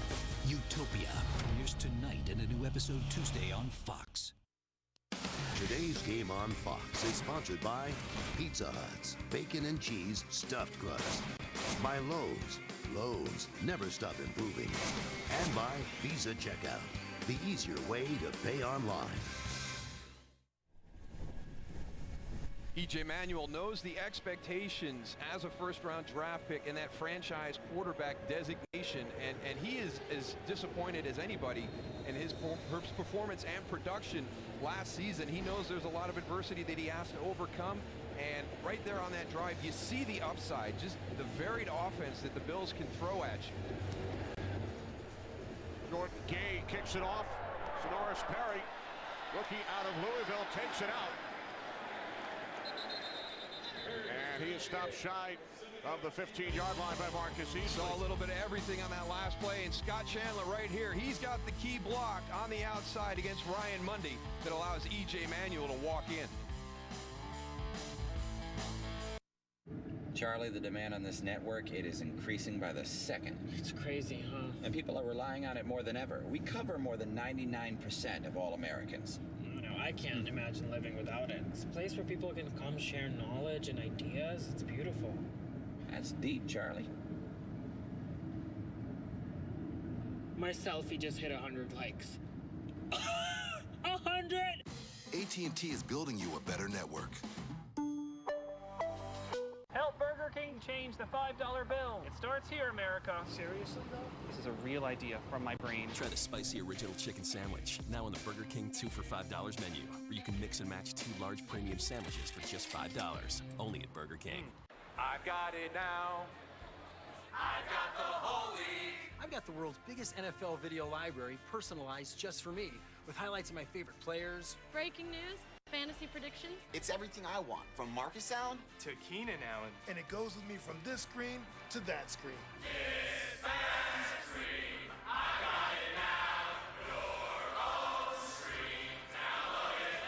Utopia premieres tonight in a new episode Tuesday on Fox. Today's game on Fox is sponsored by Pizza Hut's Bacon and Cheese Stuffed Crust, by Lowe's. Lowe's, never stop improving. And by Visa Checkout, the easier way to pay online. EJ Manuel knows the expectations as a first-round draft pick in that franchise quarterback designation, and he is as disappointed as anybody in his performance and production last season. He knows there's a lot of adversity that he has to overcome, and right there on that drive, you see the upside, just the varied offense that the Bills can throw at you. Jordan Gay kicks it off. Sonoris Perry, rookie out of Louisville, takes it out. And he is stopped shy of the 15-yard line by Marcus Easley. Saw a little bit of everything on that last play, and Scott Chandler right here, he's got the key block on the outside against Ryan Mundy that allows EJ Manuel to walk in. Charlie, the demand on this network, it is increasing by the second. It's crazy, huh? And people are relying on it more than ever. We cover more than 99% of all Americans. I can't imagine living without it. It's a place where people can come share knowledge and ideas. It's beautiful. That's deep, Charlie. My selfie just hit 100 likes. 100! AT&T is building you a better network. Help Burger King change the $5 bill. It starts here, America. Seriously, though? This is a real idea from my brain. Try the spicy original chicken sandwich, now on the Burger King 2 for $5 menu, where you can mix and match 2 large premium sandwiches for just $5. Only at Burger King. I've got it now. I've got the whole league. I've got the world's biggest NFL video library personalized just for me, with highlights of my favorite players. Breaking news, fantasy predictions. It's everything I want, from Marcus Allen to Keenan Allen. And it goes with me from this screen to that screen. This fantasy screen, I got it now. Your own screen, download it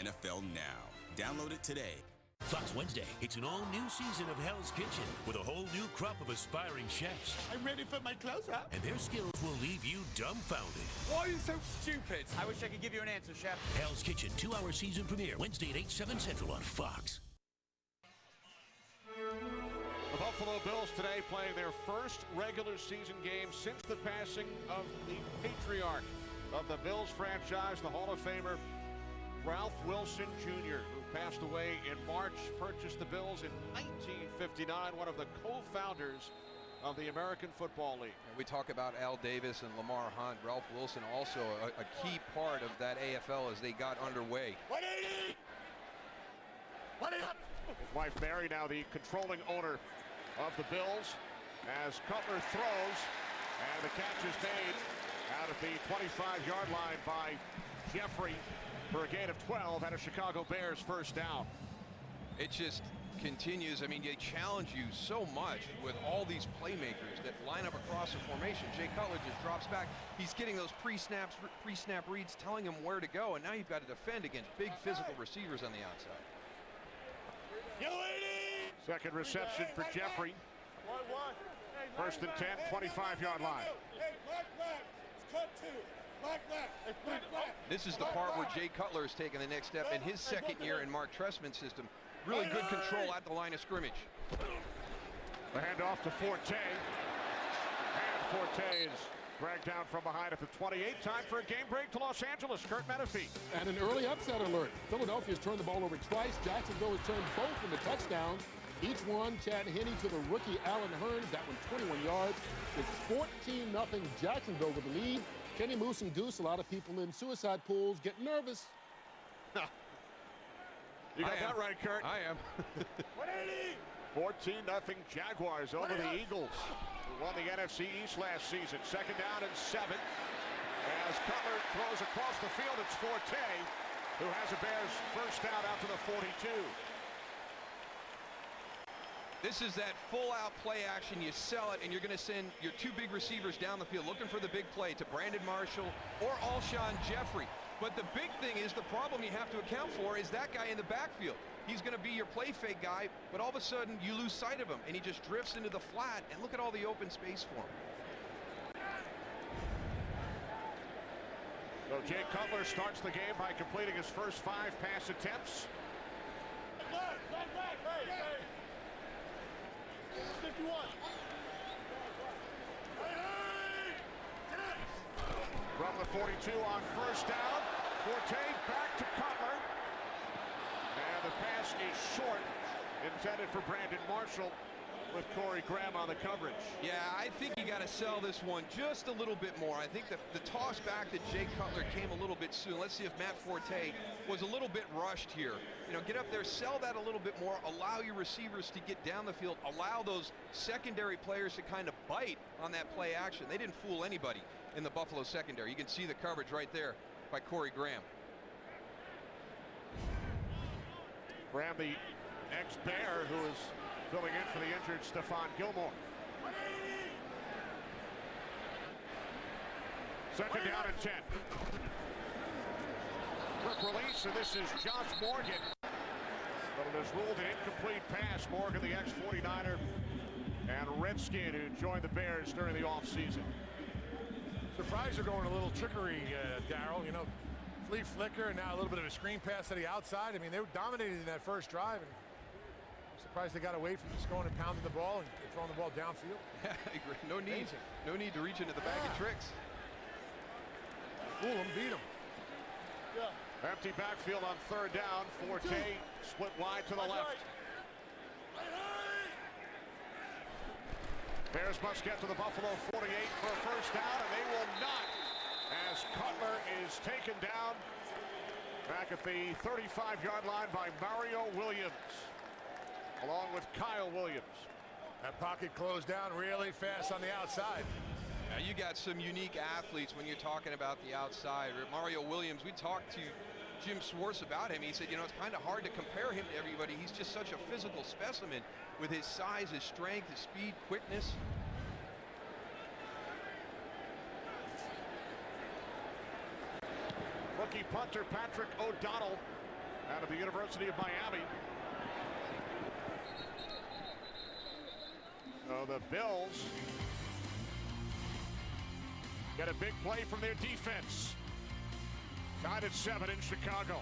now. NFL Now. Download it today. Fox Wednesday, it's an all-new season of Hell's Kitchen with a whole new crop of aspiring chefs. I'm ready for my close-up. And their skills will leave you dumbfounded. Why are you so stupid? I wish I could give you an answer, Chef. Hell's Kitchen 2-hour season premiere Wednesday at 8, 7 Central on Fox. The Buffalo Bills today playing their first regular season game since the passing of the patriarch of the Bills franchise, the Hall of Famer Ralph Wilson Jr., who passed away in March, purchased the Bills in 1959, one of the co-founders of the American Football League. And we talk about Al Davis and Lamar Hunt. Ralph Wilson also a key part of that AFL as they got underway. 180! 180! His wife Mary, now the controlling owner of the Bills, as Cutler throws, and the catch is made out at the 25-yard line by Jeffrey for a gain of 12 and a Chicago Bears first down. It just continues. I mean, they challenge you so much with all these playmakers that line up across the formation. Jay Cutler just drops back. He's getting those pre-snap reads, telling him where to go, and now you've got to defend against big physical receivers on the outside. Second reception for Jeffrey. First and 10, 25-yard line. This is the part where Jay Cutler is taking the next step in his second year in Mark Trestman's system. Really good control at the line of scrimmage. The handoff to Forte. And Forte is Dragged down from behind at the 28. Time for a game break to Los Angeles. Kurt Menefee. And an early upset alert. Philadelphia's turned the ball over twice. Jacksonville has turned both into touchdowns. Each one, Chad Henne to the rookie Allen Hurns. That one 21 yards. It's 14-0 Jacksonville with the lead. Kenny Moose and Goose, a lot of people in suicide pools get nervous. You got that right, Kurt. I am. 14-0 Jaguars over the Eagles, who won the NFC East last season. Second down and 7. As Cutler throws across the field, it's Forte, who has a Bears first down out to the 42. This is that full-out play action. You sell it, and you're going to send your two big receivers down the field looking for the big play to Brandon Marshall or Alshon Jeffrey. But the big thing is, the problem you have to account for is that guy in the backfield. He's going to be your play fake guy, but all of a sudden you lose sight of him, and he just drifts into the flat, and look at all the open space for him. So Jay Cutler starts the game by completing his first 5 pass attempts. 51. From the 42 on first down, Forte back to Cutler. And the pass is short, intended for Brandon Marshall, with Corey Graham on the coverage. Yeah, I think you got to sell this one just a little bit more. I think that the toss back that Jay Cutler came a little bit soon. Let's see if Matt Forte was a little bit rushed here. You know, get up there, sell that a little bit more, allow your receivers to get down the field, allow those secondary players to kind of bite on that play action. They didn't fool anybody in the Buffalo secondary. You can see the coverage right there by Corey Graham. Graham, the ex-Bear, who is filling in for the injured Stephon Gilmore. Second down and 10. Quick release, and this is Josh Morgan. But it is ruled an incomplete pass. Morgan, the ex-49er and Redskin, who joined the Bears during the offseason. Surprised they're going a little trickery, Darryl. You know, flea flicker, and now a little bit of a screen pass to the outside. I mean, they were dominated in that first drive, and I'm surprised they got away from just going and pounding the ball and throwing the ball downfield. Yeah, I agree. No need to reach into the bag of tricks. Fool them, beat them. Yeah. Empty backfield on third down. Forte split wide to the left. Bears must get to the Buffalo 48 for a first down, and they will not, as Cutler is taken down back at the 35-yard line by Mario Williams, along with Kyle Williams. That pocket closed down really fast on the outside. Now you got some unique athletes when you're talking about the outside. Mario Williams, we talked to Jim Schwartz about him. He said, you know, it's kind of hard to compare him to everybody. He's just such a physical specimen with his size, his strength, his speed, quickness. Rookie punter Patrick O'Donnell out of the University of Miami. So the Bills get a big play from their defense. Tied at 7 in Chicago.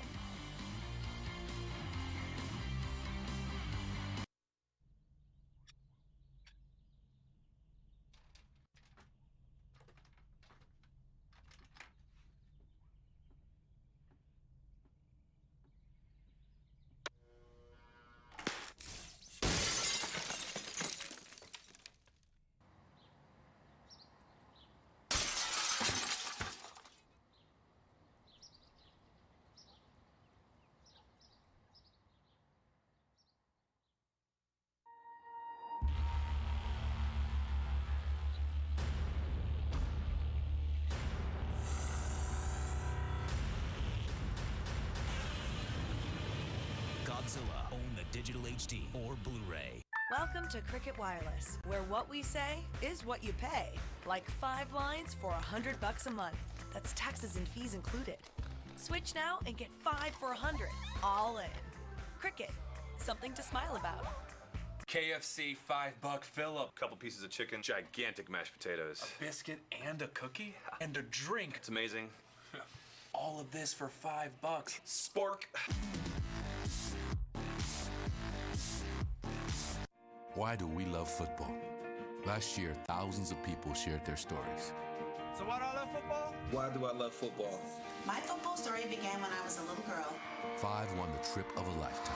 Godzilla, own the digital HD or Blu-ray. Welcome to Cricket Wireless, where what we say is what you pay. Like 5 lines for $100 a month. That's taxes and fees included. Switch now and get 5 for $100, all in. Cricket, something to smile about. KFC $5 fill-up. Couple pieces of chicken, gigantic mashed potatoes. A biscuit and a cookie and a drink. It's amazing. All of this for $5. Spork. Why do we love football? Last year, thousands of people shared their stories. So why do I love football? Why do I love football? My football story began when I was a little girl. 5 won the trip of a lifetime.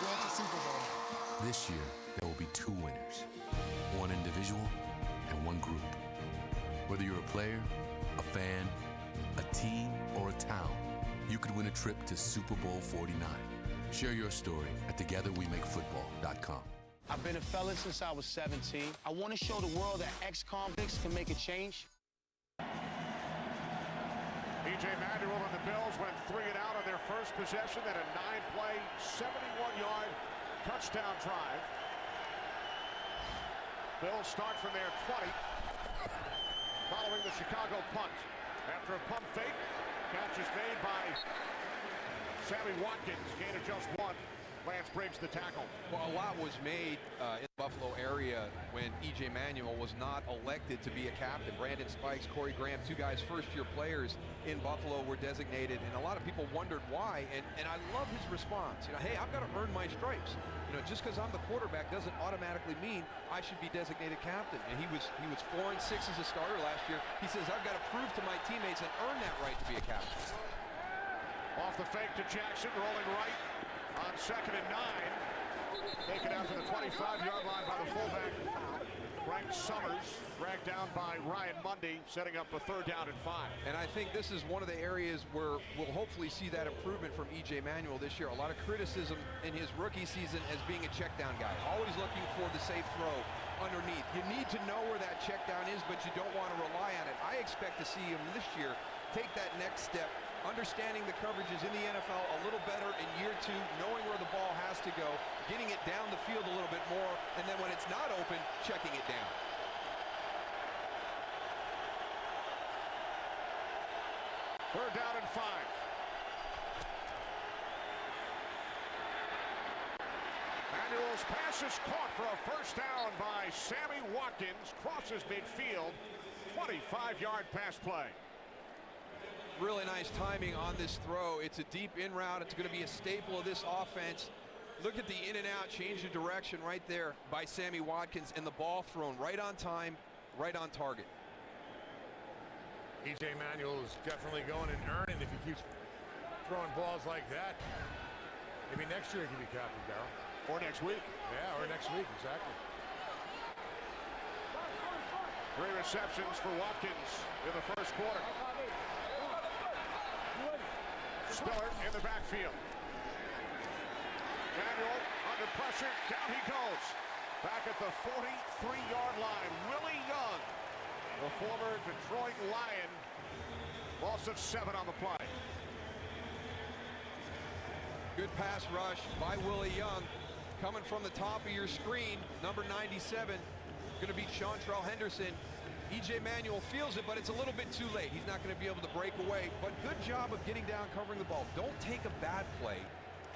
We're going to Super Bowl. This year, there will be 2 winners. 1 individual and 1 group. Whether you're a player, a fan, a team, or a town, you could win a trip to Super Bowl 49. Share your story at togetherwemakefutball.com. I've been a felon since I was 17. I want to show the world that ex-convicts can make a change. EJ Manuel and the Bills went 3 and out on their first possession at a 9-play, 71-yard touchdown drive. Bills start from their 20, following the Chicago punt. After a pump fake, catch is made by Sammy Watkins, gain of just 1. Lance Briggs the tackle. Well, a lot was made in the Buffalo area when EJ Manuel was not elected to be a captain. Brandon Spikes, Corey Graham, 2 guys, first-year players in Buffalo were designated, and a lot of people wondered why, and I love his response. You know, hey, I've got to earn my stripes. You know, just because I'm the quarterback doesn't automatically mean I should be designated captain. And he was 4 and 6 as a starter last year. He says, I've got to prove to my teammates and earn that right to be a captain. Off the fake to Jackson, rolling right on 2nd and 9. Taken out to the 25-yard line by the fullback, Frank Summers, dragged down by Ryan Mundy, setting up a 3rd down and 5. And I think this is one of the areas where we'll hopefully see that improvement from EJ Manuel this year. A lot of criticism in his rookie season as being a check down guy, always looking for the safe throw underneath. You need to know where that check down is, but you don't want to rely on it. I expect to see him this year take that next step, understanding the coverages in the NFL a little better in year 2, knowing where the ball has to go, getting it down the field a little bit more, and then when it's not open, checking it down. Third down and 5. Manuel's pass is caught for a first down by Sammy Watkins, crosses midfield, 25-yard pass play. Really nice timing on this throw. It's a deep in route. It's going to be a staple of this offense. Look at the in and out, change of direction right there by Sammy Watkins, and the ball thrown right on time, right on target. EJ Manuel is definitely going and earning if he keeps throwing balls like that. Maybe next year he can be captain, Darryl. Or next week. Yeah, or next week, exactly. 3 receptions for Watkins in the first quarter. Spiller in the backfield. Manuel under pressure. Down he goes. Back at the 43-yard line. Willie Young, the former Detroit Lion. Loss of 7 on the play. Good pass rush by Willie Young. Coming from the top of your screen, number 97. Going to beat Seantrell Henderson. EJ Manuel feels it, but it's a little bit too late. He's not going to be able to break away, but good job of getting down, covering the ball. Don't take a bad play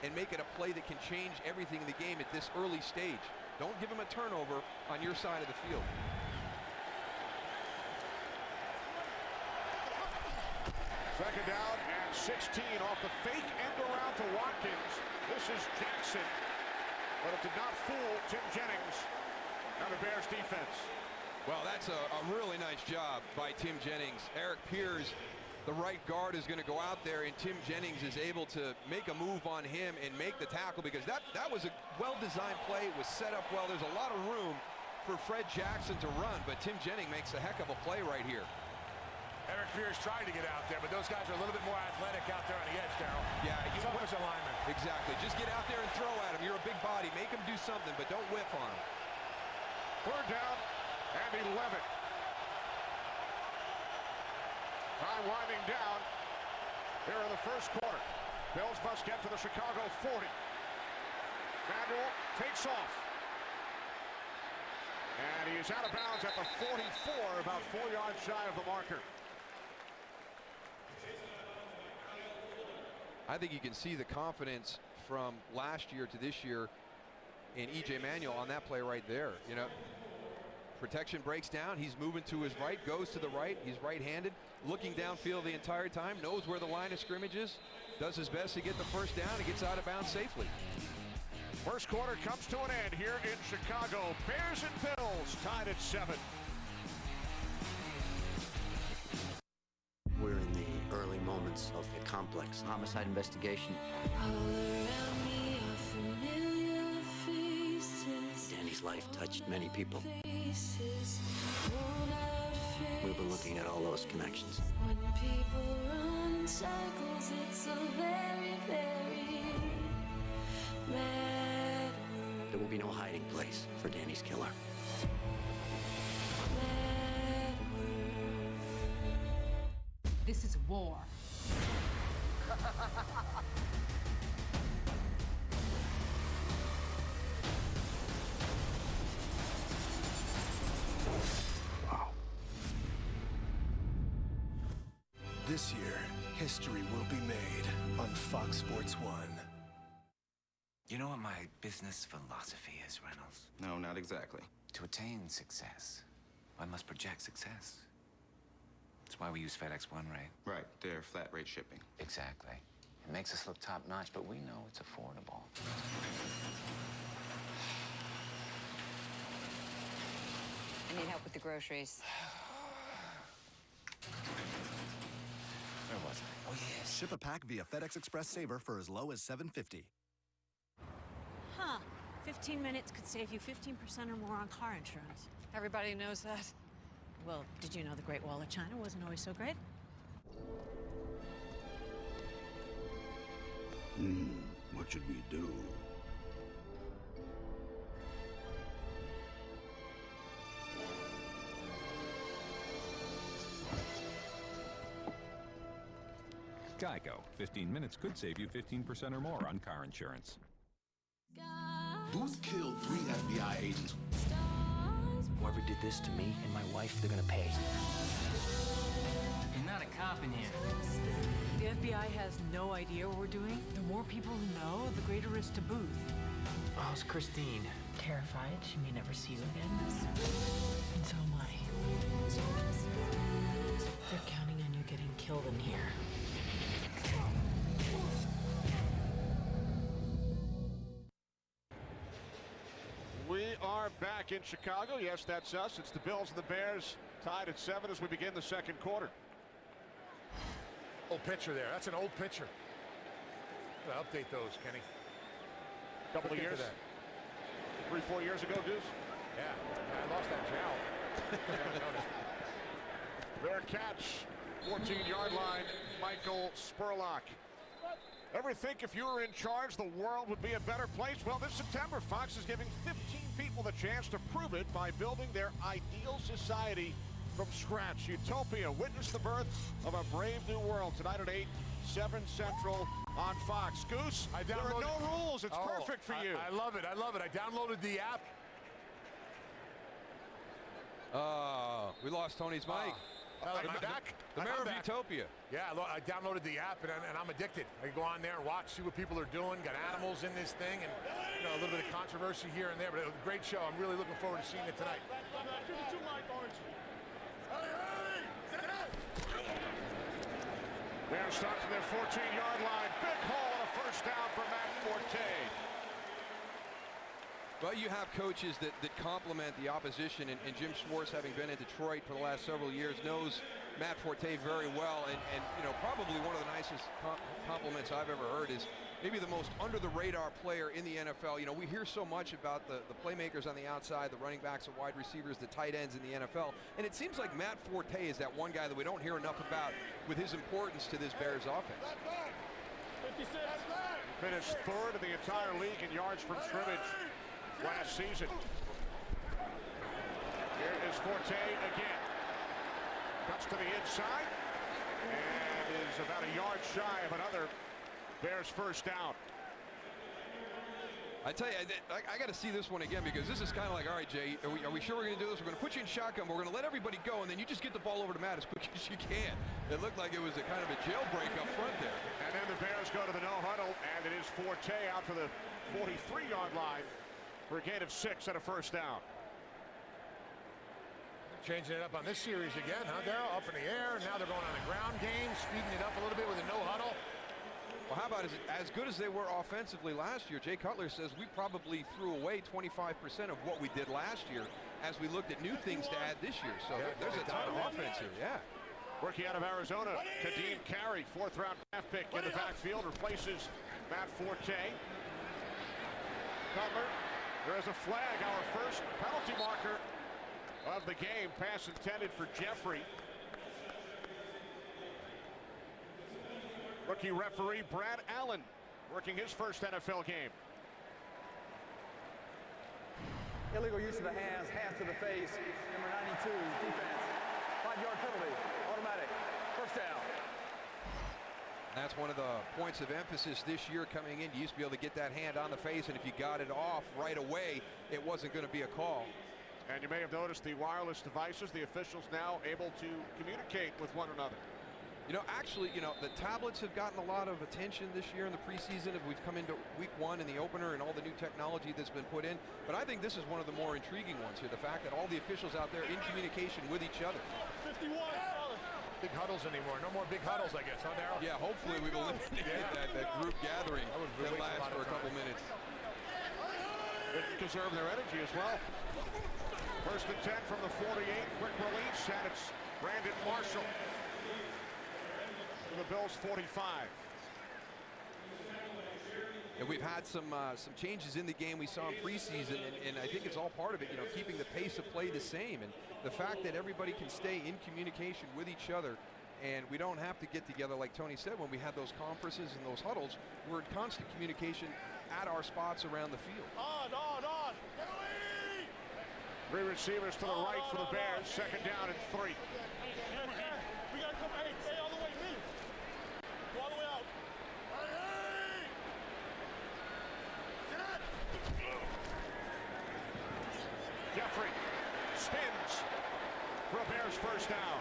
and make it a play that can change everything in the game at this early stage. Don't give him a turnover on your side of the field. Second down and 16 off the fake end around to Watkins. This is Jackson, but it did not fool Tim Jennings and the Bears defense. Well, that's a really nice job by Tim Jennings. Eric Pierce, the right guard, is going to go out there, and Tim Jennings is able to make a move on him and make the tackle, because that was a well-designed play. It was set up well. There's a lot of room for Fred Jackson to run, but Tim Jennings makes a heck of a play right here. Eric Pierce tried to get out there, but those guys are a little bit more athletic out there on the edge, Darryl. Yeah, tough as a lineman. Exactly. Just get out there and throw at him. You're a big body. Make him do something, but don't whiff on him. Third down and 11. Time winding down here in the first quarter. Bills must get to the Chicago 40. Manuel takes off. And he is out of bounds at the 44, about 4 yards shy of the marker. I think you can see the confidence from last year to this year in EJ Manuel on that play right there. You know, protection breaks down. He's moving to his right, goes to the right. He's right-handed, looking downfield the entire time, knows where the line of scrimmage is, does his best to get the first down, and gets out of bounds safely. First quarter comes to an end here in Chicago. Bears and Bills tied at 7. complex homicide investigation. Danny's life touched many people. We were looking at all those connections. When people run in circles, it's a very, very mad world. There will be no hiding place for Danny's killer. This is war. Wow. This year, history will be made on Fox Sports 1. You know what my business philosophy is, Reynolds? No, not exactly. To attain success, one must project success. That's why we use FedEx One Rate. Right, they're flat rate shipping. Exactly. It makes us look top notch, but we know it's affordable. I need help with the groceries. Where was I? Oh, yes. Ship a pack via FedEx Express Saver for as low as $7.50. Huh. 15 minutes could save you 15% or more on car insurance. Everybody knows that. Well, did you know the Great Wall of China wasn't always so great? What should we do? Geico. 15 minutes could save you 15% or more on car insurance. Booth killed 3 FBI agents. Whoever did this to me and my wife, they're gonna pay. You're not a cop in here. The FBI has no idea what we're doing. The more people who know, the greater risk to Booth. How's Christine? Terrified she may never see you again. And so am I. They're counting on you getting killed in here. We are back in Chicago. Yes, that's us. It's the Bills and the Bears tied at 7 as we begin the second quarter. Old picture there. That's an old picture. Gotta update those, Kenny. Couple of years. 3-4 years ago, Deuce? Yeah, I lost that jowl. Their catch, 14-yard line, Michael Spurlock. Ever think if you were in charge, the world would be a better place? Well, this September, Fox is giving 15 people the chance to prove it by building their ideal society from scratch. Utopia, witness the birth of a brave new world tonight at 8, 7 Central on Fox. Goose, there are no rules. It's perfect for you. I love it. I love it. I downloaded the app. We lost Tony's mic. I'm back. The mayor of Utopia. Yeah, I downloaded the app and I'm addicted. I go on there and watch, see what people are doing. Got animals in this thing, and a little bit of controversy here and there, but it was a great show. I'm really looking forward to seeing it tonight. Bears start from their 14-yard line. Big hole and a first down for Matt Forte. But you have coaches that complement the opposition, and Jim Schwartz, having been in Detroit for the last several years, knows Matt Forte very well, and probably one of the nicest compliments I've ever heard is maybe the most under-the-radar player in the NFL. We hear so much about the playmakers on the outside, the running backs, the wide receivers, the tight ends in the NFL, and it seems like Matt Forte is that one guy that we don't hear enough about with his importance to this Bears offense. 56. Finished third in the entire league in yards from scrimmage last season. Here is Forte again. Cuts to the inside and is about a yard shy of another Bears first down. I tell you, I got to see this one again, because this is kind of like, all right, Jay, are we sure we're going to do this? We're going to put you in shotgun. We're going to let everybody go, and then you just get the ball over to Matt as quick as you can. It looked like it was a kind of a jailbreak up front there. And then the Bears go to the no huddle, and it is Forte out to the 43-yard line for a gain of 6 and a first down. Changing it up on this series again, huh, Darryl? Up in the air, and now they're going on a ground game, speeding it up a little bit with a no huddle. Well, how about as good as they were offensively last year? Jay Cutler says we probably threw away 25% of what we did last year as we looked at new things to add this year. So there's a ton of offense here, yeah. Rookie out of Arizona, Kadeem Carey, 4th-round draft pick in the backfield, replaces Matt Forte. Cutler, there is a flag, our first penalty marker of the game. Pass intended for Jeffrey. Rookie referee Brad Allen working his first NFL game. Illegal use of the hands, hands to the face, number 92, defense. 5-yard penalty, automatic, first down. That's one of the points of emphasis this year coming in. You used to be able to get that hand on the face, and if you got it off right away, it wasn't going to be a call. And you may have noticed the wireless devices, the officials now able to communicate with one another. You know, actually, the tablets have gotten a lot of attention this year in the preseason. We've come into week 1 in the opener and all the new technology that's been put in. But I think this is one of the more intriguing ones here, the fact that all the officials out there in communication with each other. 51. Big huddles anymore. No more big huddles, I guess, huh, Darryl? Yeah, hopefully we've eliminated that group gathering that lasts for a couple minutes. They conserve their energy as well. 1st and 10 from the 48. Quick release, and it's Brandon Marshall. The Bills 45. And we've had some changes in the game we saw in preseason, and I think it's all part of it, keeping the pace of play the same. And the fact that everybody can stay in communication with each other, and we don't have to get together, like Tony said, when we had those conferences and those huddles, we're in constant communication at our spots around the field. On. 3 receivers to the right for the Bears. 2nd down and 3. We got to come, hey, all the way, me. Go all the way out. Jeffrey spins for a Bears first down.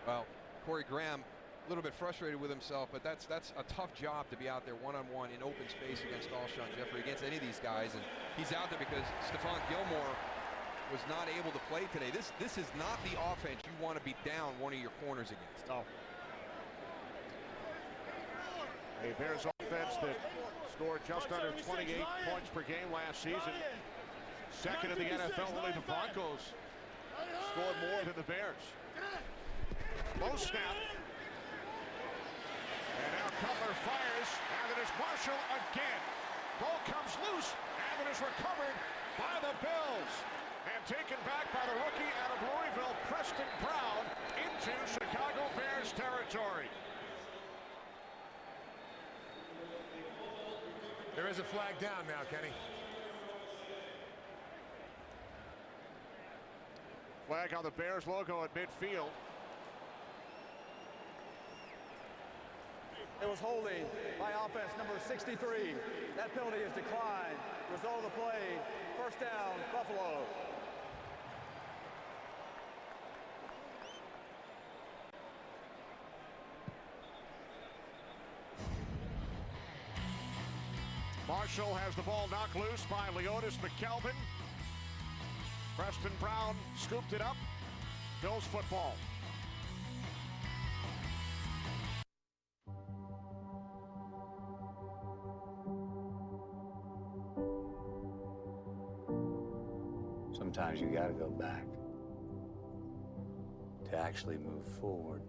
Well, Corey Graham, a little bit frustrated with himself, but that's a tough job to be out there one-on-one in open space against Alshon Jeffrey, against any of these guys. And he's out there because Stephon Gilmore was not able to play today. This is not the offense you want to be down one of your corners against. Oh. A Bears offense that scored just under 28 points per game last season. 2nd in the NFL, only the Broncos scored more than the Bears. Low snap. And now Cutler fires, and it is Marshall again. Ball comes loose, and it is recovered by the Bills. And taken back by the rookie out of Louisville, Preston Brown, into Chicago Bears territory. There is a flag down now, Kenny. Flag on the Bears logo at midfield. It was holding by offense number 63. That penalty is declined. Result of the play, first down, Buffalo. Marshall has the ball knocked loose by Leotis McKelvin. Preston Brown scooped it up. Bills football. Sometimes you gotta go back to actually move forward.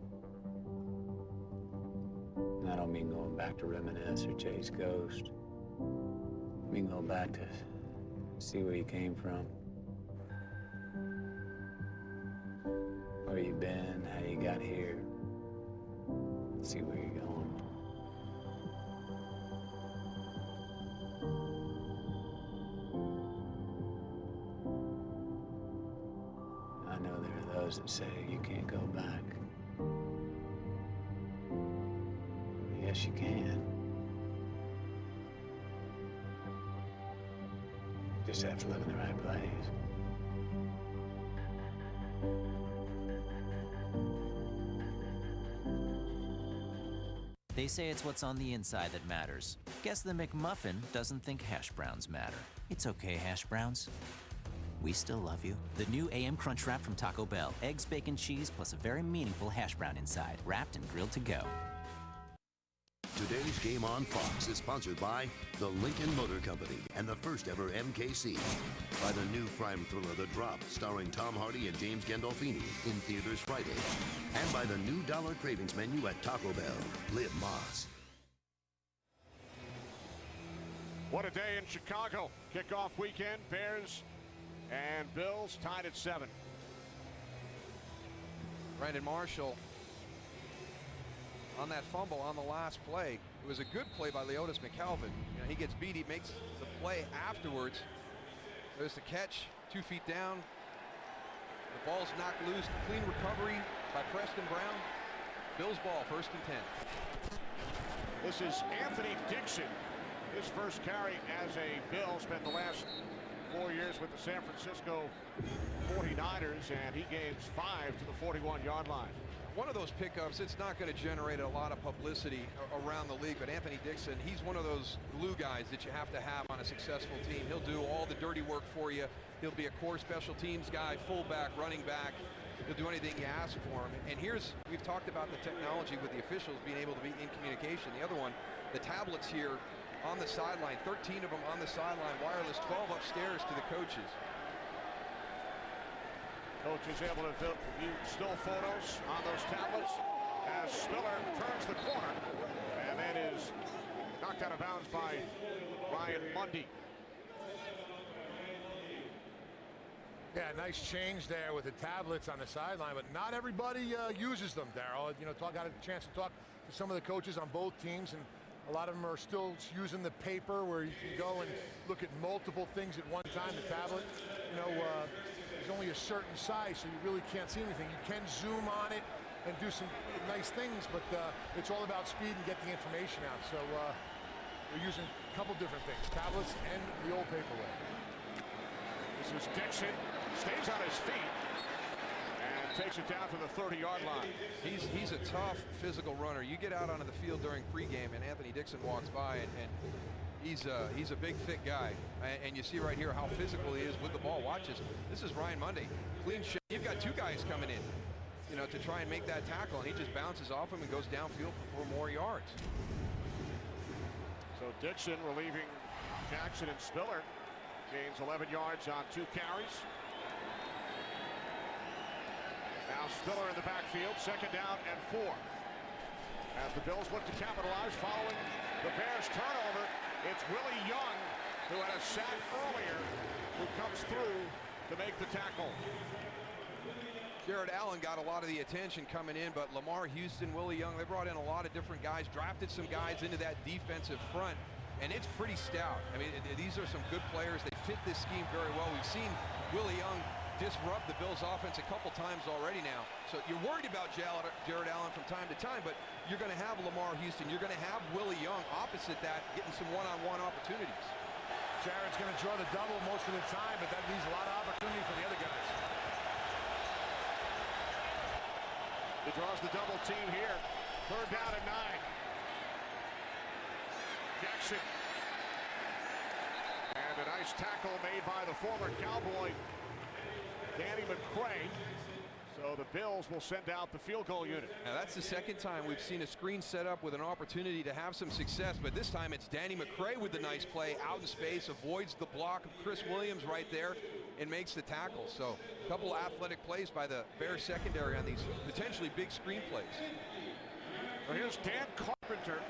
And I don't mean going back to reminisce or chase ghosts. I mean go back to see where you came from. Where you been, how you got here. See where you're going. I know there are those that say you can't go back. Yes, you can. Just have to live in the right place. They say it's what's on the inside that matters. Guess the McMuffin doesn't think hash browns matter. It's okay, hash browns. We still love you. The new AM Crunch Wrap from Taco Bell. Eggs, bacon, cheese, plus a very meaningful hash brown inside. Wrapped and grilled to go. Today's game on Fox is sponsored by the Lincoln Motor Company and the first ever MKC. By the new crime thriller The Drop, starring Tom Hardy and James Gandolfini, in theaters Friday. And by the new Dollar Cravings menu at Taco Bell. Live Moss. What a day in Chicago. Kickoff weekend. Bears and Bills tied at 7. Brandon Marshall on that fumble on the last play. It was a good play by Leotis McKelvin. You know, he gets beat, he makes the play afterwards. There's the catch, 2 feet down. The ball's knocked loose. Clean recovery by Preston Brown. Bills ball, 1st and 10. This is Anthony Dixon. His first carry as a Bill. Spent the last 4 years with the San Francisco 49ers, and he gains 5 to the 41-yard line. One of those pickups, it's not going to generate a lot of publicity around the league, but Anthony Dixon, he's one of those glue guys that you have to have on a successful team. He'll do all the dirty work for you. He'll be a core special teams guy, fullback, running back. He'll do anything you ask for him. And we've talked about the technology with the officials being able to be in communication. The other one, the tablets here on the sideline, 13 of them on the sideline, wireless, 12 upstairs to the coaches. Coach is able to view still photos on those tablets as Spiller turns the corner and then is knocked out of bounds by Ryan Mundy. Yeah, nice change there with the tablets on the sideline, but not everybody uses them, Darryl. You know, got a chance to talk to some of the coaches on both teams, and a lot of them are still using the paper where you can go and look at multiple things at one time. The tablet, you know, there's only a certain size, so you really can't see anything. You can zoom on it and do some nice things, but it's all about speed and get the information out. So we're using a couple different things, tablets and the old paper way. This is Dixon, stays on his feet and takes it down to the 30-yard line. He's a tough physical runner. You get out onto the field during pregame and Anthony Dixon walks by, and he's a big, thick guy. And you see right here how physical he is with the ball. Watch this. This is Ryan Mundy. Clean shot. You've got 2 guys coming in, you know, to try and make that tackle, and he just bounces off him and goes downfield for 4 more yards. So Dixon relieving Jackson and Spiller. Gains 11 yards on 2 carries. Now Spiller in the backfield, 2nd down and 4. As the Bills look to capitalize following the Bears turnover, it's Willie Young, who had a sack earlier, who comes through to make the tackle. Jared Allen got a lot of the attention coming in, but Lamar Houston, Willie Young, they brought in a lot of different guys, drafted some guys into that defensive front, and it's pretty stout. I mean, these are some good players. They fit this scheme very well. We've seen Willie Young disrupt the Bills' offense a couple times already now. So you're worried about Jared Allen from time to time, but you're going to have Lamar Houston. You're going to have Willie Young opposite that, getting some one-on-one opportunities. Jared's going to draw the double most of the time, but that leaves a lot of opportunity for the other guys. He draws the double team here. 3rd down and 9. Jackson. And a nice tackle made by the former Cowboy, Danny McCray. So the Bills will send out the field goal unit. Now that's the 2nd time we've seen a screen set up with an opportunity to have some success, but this time it's Danny McCray with the nice play out in space, avoids the block of Chris Williams right there and makes the tackle. So a couple athletic plays by the Bears secondary on these potentially big screen plays. Well, here's Dan Carpenter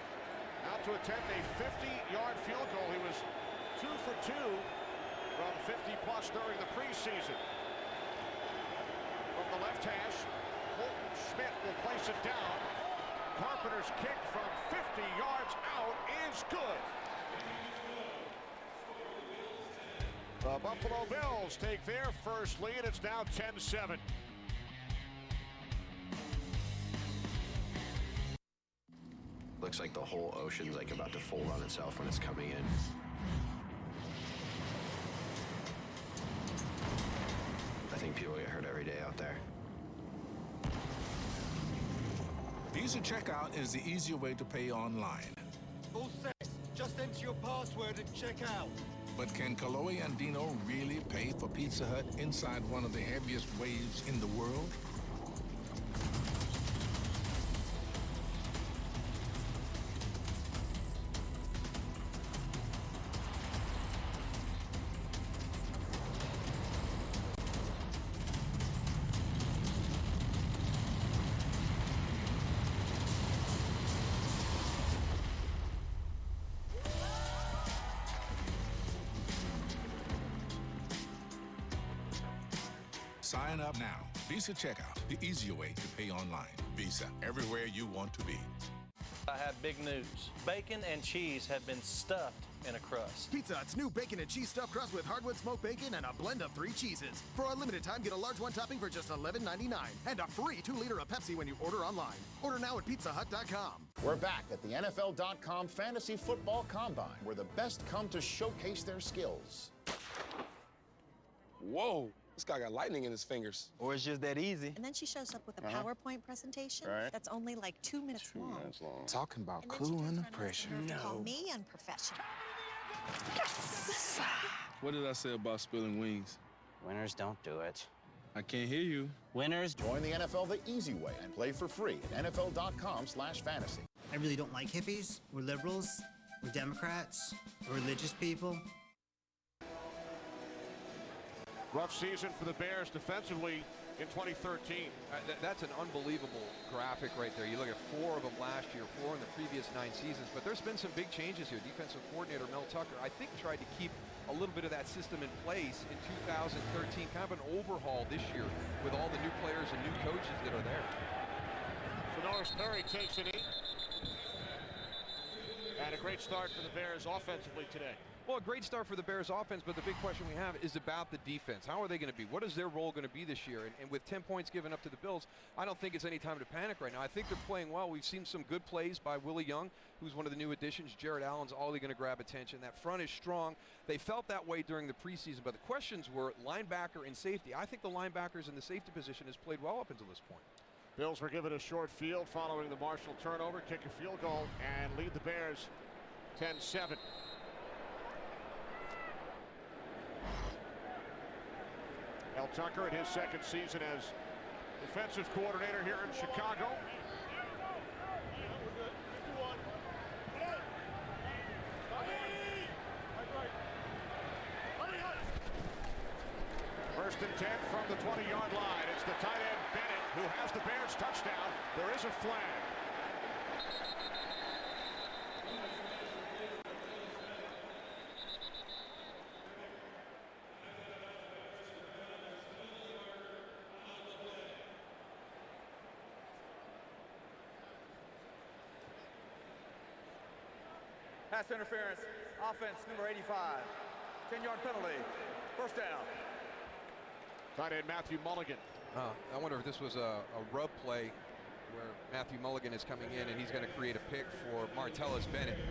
out to attempt a 50-yard field goal. He was 2 for 2 from 50+ during the preseason. From the left hash, Colton Schmidt will place it down. Carpenter's kick from 50 yards out is good. The Buffalo Bills take their first lead. It's now 10-7. Looks like the whole ocean's like about to fold on itself when it's coming in. I think people get hurt every day out there. Visa Checkout is the easier way to pay online. All set. Just enter your password and check out. But can Kaloe and Dino really pay for Pizza Hut inside one of the heaviest waves in the world? Sign up now. Visa Checkout, the easier way to pay online. Visa, everywhere you want to be. I have big news. Bacon and cheese have been stuffed in a crust. Pizza Hut's new bacon and cheese stuffed crust with hardwood smoked bacon and a blend of 3 cheeses. For a limited time, get a large one topping for just $11.99 and a free 2-liter of Pepsi when you order online. Order now at pizzahut.com. We're back at the NFL.com Fantasy Football Combine, where the best come to showcase their skills. Whoa, this guy got lightning in his fingers. Or it's just that easy. And then she shows up with a PowerPoint presentation that's only like 2 minutes long. Talking about cool under pressure. Call me unprofessional. What did I say about spilling wings? Winners don't do it. I can't hear you. Winners. Join the NFL the easy way and play for free at NFL.com/fantasy. I really don't like hippies. We're liberals. We're Democrats. We're religious people. Rough season for the Bears defensively in 2013. That's an unbelievable graphic right there. You look at 4 of them last year, 4 in the previous 9 seasons, but there's been some big changes here. Defensive coordinator Mel Tucker, I think, tried to keep a little bit of that system in place in 2013, kind of an overhaul this year with all the new players and new coaches that are there. So Norris Perry takes an 8. And a great start for the Bears offensively today. Well, a great start for the Bears offense, but the big question we have is about the defense. How are they going to be? What is their role going to be this year? And with 10 points given up to the Bills, I don't think it's any time to panic right now. I think they're playing well. We've seen some good plays by Willie Young, who's one of the new additions. Jared Allen's always going to grab attention. That front is strong. They felt that way during the preseason, but the questions were linebacker and safety. I think the linebackers in the safety position has played well up until this point. Bills were given a short field following the Marshall turnover, kick a field goal, and lead the Bears 10-7. Mel Tucker in his second season as defensive coordinator here in Chicago. First and 10 from the 20-yard line. It's the tight end Bennett who has the Bears touchdown. There is a flag. Pass interference, offense number 85. 10-yard penalty, first down. Tight end Matthew Mulligan. I wonder if this was a rub play where Matthew Mulligan is coming in and he's going to create a pick for Martellus Bennett.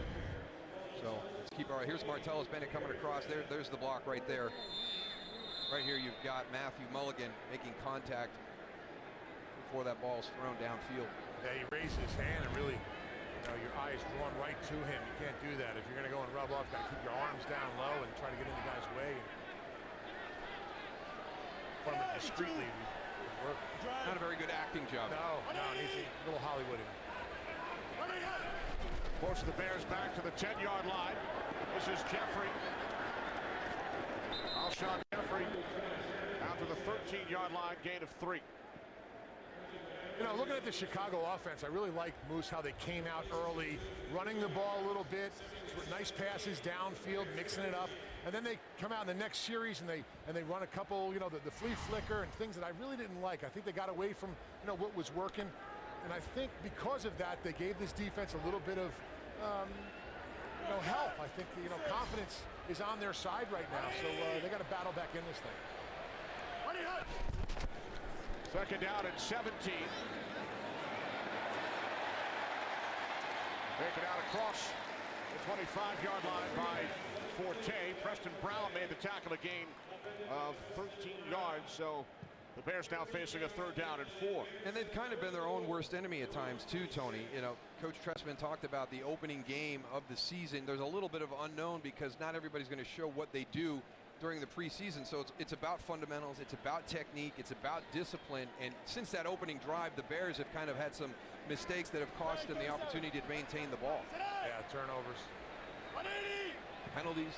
So let's keep our eye. Here's Martellus Bennett coming across. There's the block right there. Right here you've got Matthew Mulligan making contact before that ball's thrown downfield. Yeah, he raised his hand and really, your eyes drawn right to him. You can't do that. If you're going to go and rub off, got to keep your arms down low and try to get in the guy's way. Form it discreetly. Not a very good acting job. No, it needs a little Hollywooding. Force the Bears back to the 10-yard line. This is Jeffrey. Alshon Jeffrey down to the 13-yard line, gain of 3. Looking at the Chicago offense, I really like Moose, how they came out early, running the ball a little bit, nice passes downfield, mixing it up, and then they come out in the next series and they run a couple, the flea flicker and things that I really didn't like. I think they got away from, what was working, and I think because of that, they gave this defense a little bit of, help. I think, confidence is on their side right now, so they got to battle back in this thing. Second down at 17. Taken out across the 25-yard line by Forte. Preston Brown made the tackle, a gain of 13 yards. So the Bears now facing a 3rd down and 4. And they've kind of been their own worst enemy at times too, Tony. Coach Trestman talked about the opening game of the season. There's a little bit of unknown because not everybody's going to show what they do during the preseason, so it's about fundamentals, it's about technique, it's about discipline, and since that opening drive, the Bears have kind of had some mistakes that have cost them the opportunity to maintain the ball. Yeah, turnovers. Penalties.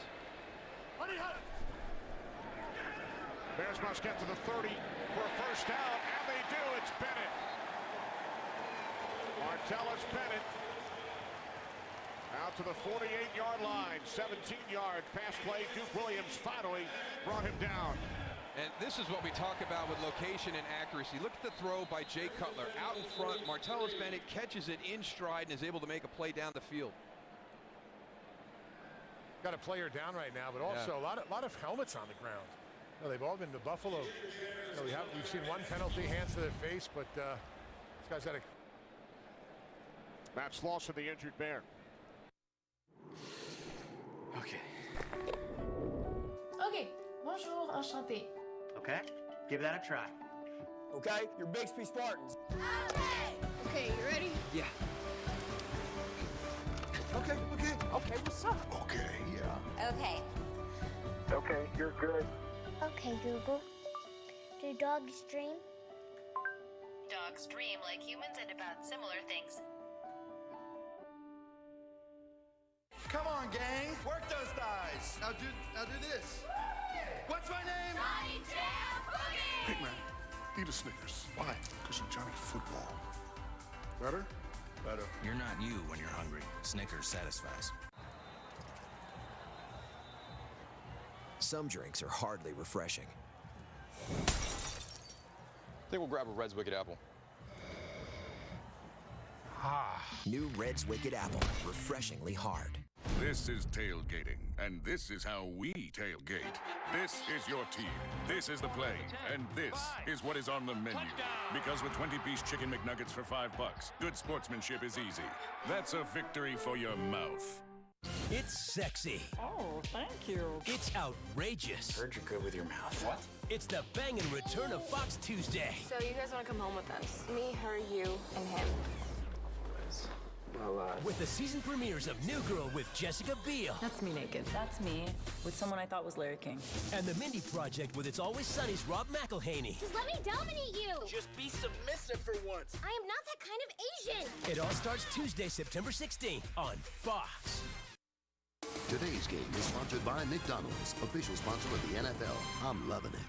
Bears must get to the 30 for a first down, and they do. It's Bennett. Martellus Bennett out to the 48-yard line, 17-yard pass play. Duke Williams finally brought him down. And this is what we talk about with location and accuracy. Look at the throw by Jay Cutler. Out in front, Martellus Bennett catches it in stride and is able to make a play down the field. Got a player down right now, but also a lot of helmets on the ground. You know, they've all been to Buffalo. You know, we've seen one penalty, hands to their face, but this guy's got a... Matt Slauson, the injured Bear. Okay. Okay, bonjour, enchanté. Okay, give that a try. Okay, your Bixby Spartans. Okay, you ready? Yeah. Okay, what's up? Okay, yeah. Okay. Okay, you're good. Okay, Google. Do dogs dream? Dogs dream like humans and about similar things. Come on, gang. Work those thighs. Now do this. What's my name? Johnny Jam Boogie! Hey, man, eat a Snickers. Why? Because you're Johnny Football. Better? Better. You're not you when you're hungry. Snickers satisfies. Some drinks are hardly refreshing. I think we'll grab a Red's Wicked Apple. New Red's Wicked Apple, refreshingly hard. This is tailgating, and this is how we tailgate. This is your team. This is the play, and this is what is on the menu. Because with 20-piece Chicken McNuggets for $5, good sportsmanship is easy. That's a victory for your mouth. It's sexy. Oh, thank you. It's outrageous. Heard you're good with your mouth. What? It's the banging return of Fox Tuesday. So you guys want to come home with us? Me, her, you, and him. Well, With the season premieres of New Girl with Jessica Biel. That's me naked. That's me with someone I thought was Larry King. And The Mindy Project with It's Always Sunny's Rob McElhaney. Just let me dominate you. Just be submissive for once. I am not that kind of Asian. It all starts Tuesday, September 16th on Fox. Today's game is sponsored by McDonald's, official sponsor of the NFL. I'm loving it.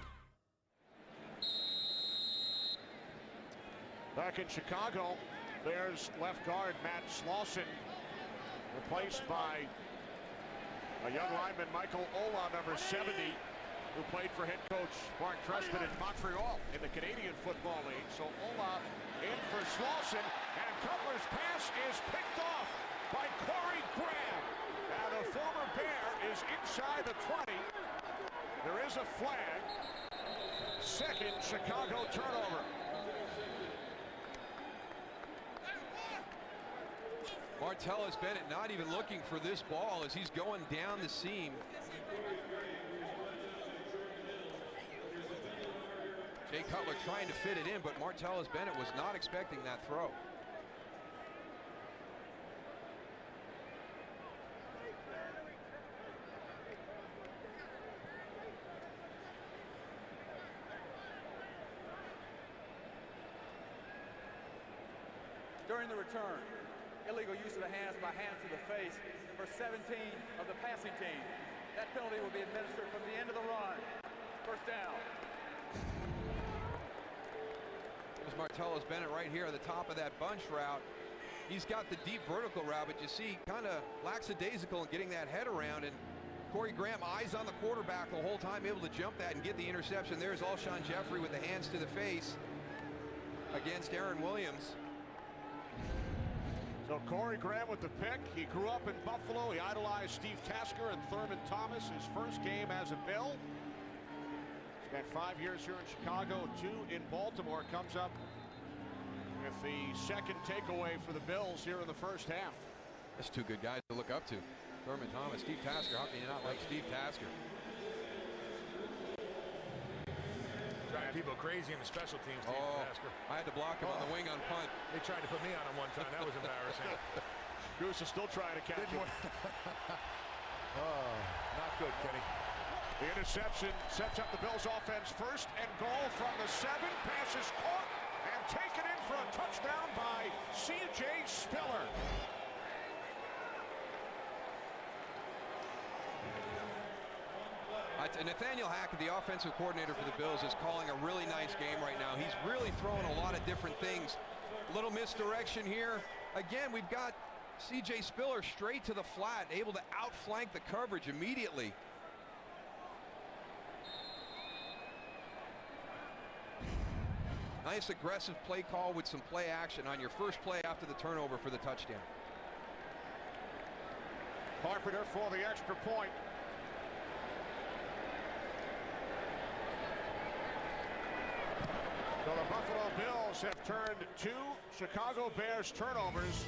Back in Chicago, Bears left guard Matt Slauson, replaced by a young lineman, Michael Ola, number 70, who played for head coach Mark Trestman in Montreal in the Canadian Football League. So Ola in for Slauson, and Cutler's pass is picked off by Corey Graham. And the former Bear is inside the 20. There is a flag. Second Chicago turnover. Martellus Bennett not even looking for this ball as he's going down the seam. Jay Cutler trying to fit it in, but Martellus Bennett was not expecting that throw. During the return, illegal use of the hands by hands to the face for 17 of the passing team. That penalty will be administered from the end of the run. First down. There's Martellus Bennett right here at the top of that bunch route. He's got the deep vertical route, but you see kind of lackadaisical in getting that head around, and Corey Graham eyes on the quarterback the whole time, able to jump that and get the interception. There's Alshon Jeffrey with the hands to the face against Aaron Williams. So Corey Graham with the pick. He grew up in Buffalo. He idolized Steve Tasker and Thurman Thomas. His first game as a Bill. Spent 5 years here in Chicago, 2 in Baltimore. Comes up with the second takeaway for the Bills here in the first half. That's two good guys to look up to. Thurman Thomas, Steve Tasker. How can you not like Steve Tasker? Driving people crazy in the special teams. Tasker. I had to block him on the wing on punt. They tried to put me on him one time. That was embarrassing. Goose is still trying to catch him. Oh, not good, Kenny. The interception sets up the Bills offense. First and goal from the 7. Pass is caught and taken in for a touchdown by CJ Spiller. Nathaniel Hackett, the offensive coordinator for the Bills, is calling a really nice game right now. He's really throwing a lot of different things. A little misdirection here. Again, we've got CJ Spiller straight to the flat, able to outflank the coverage immediately. Nice aggressive play call with some play action on your first play after the turnover for the touchdown. Carpenter for the extra point. So the Buffalo Bills have turned 2 Chicago Bears turnovers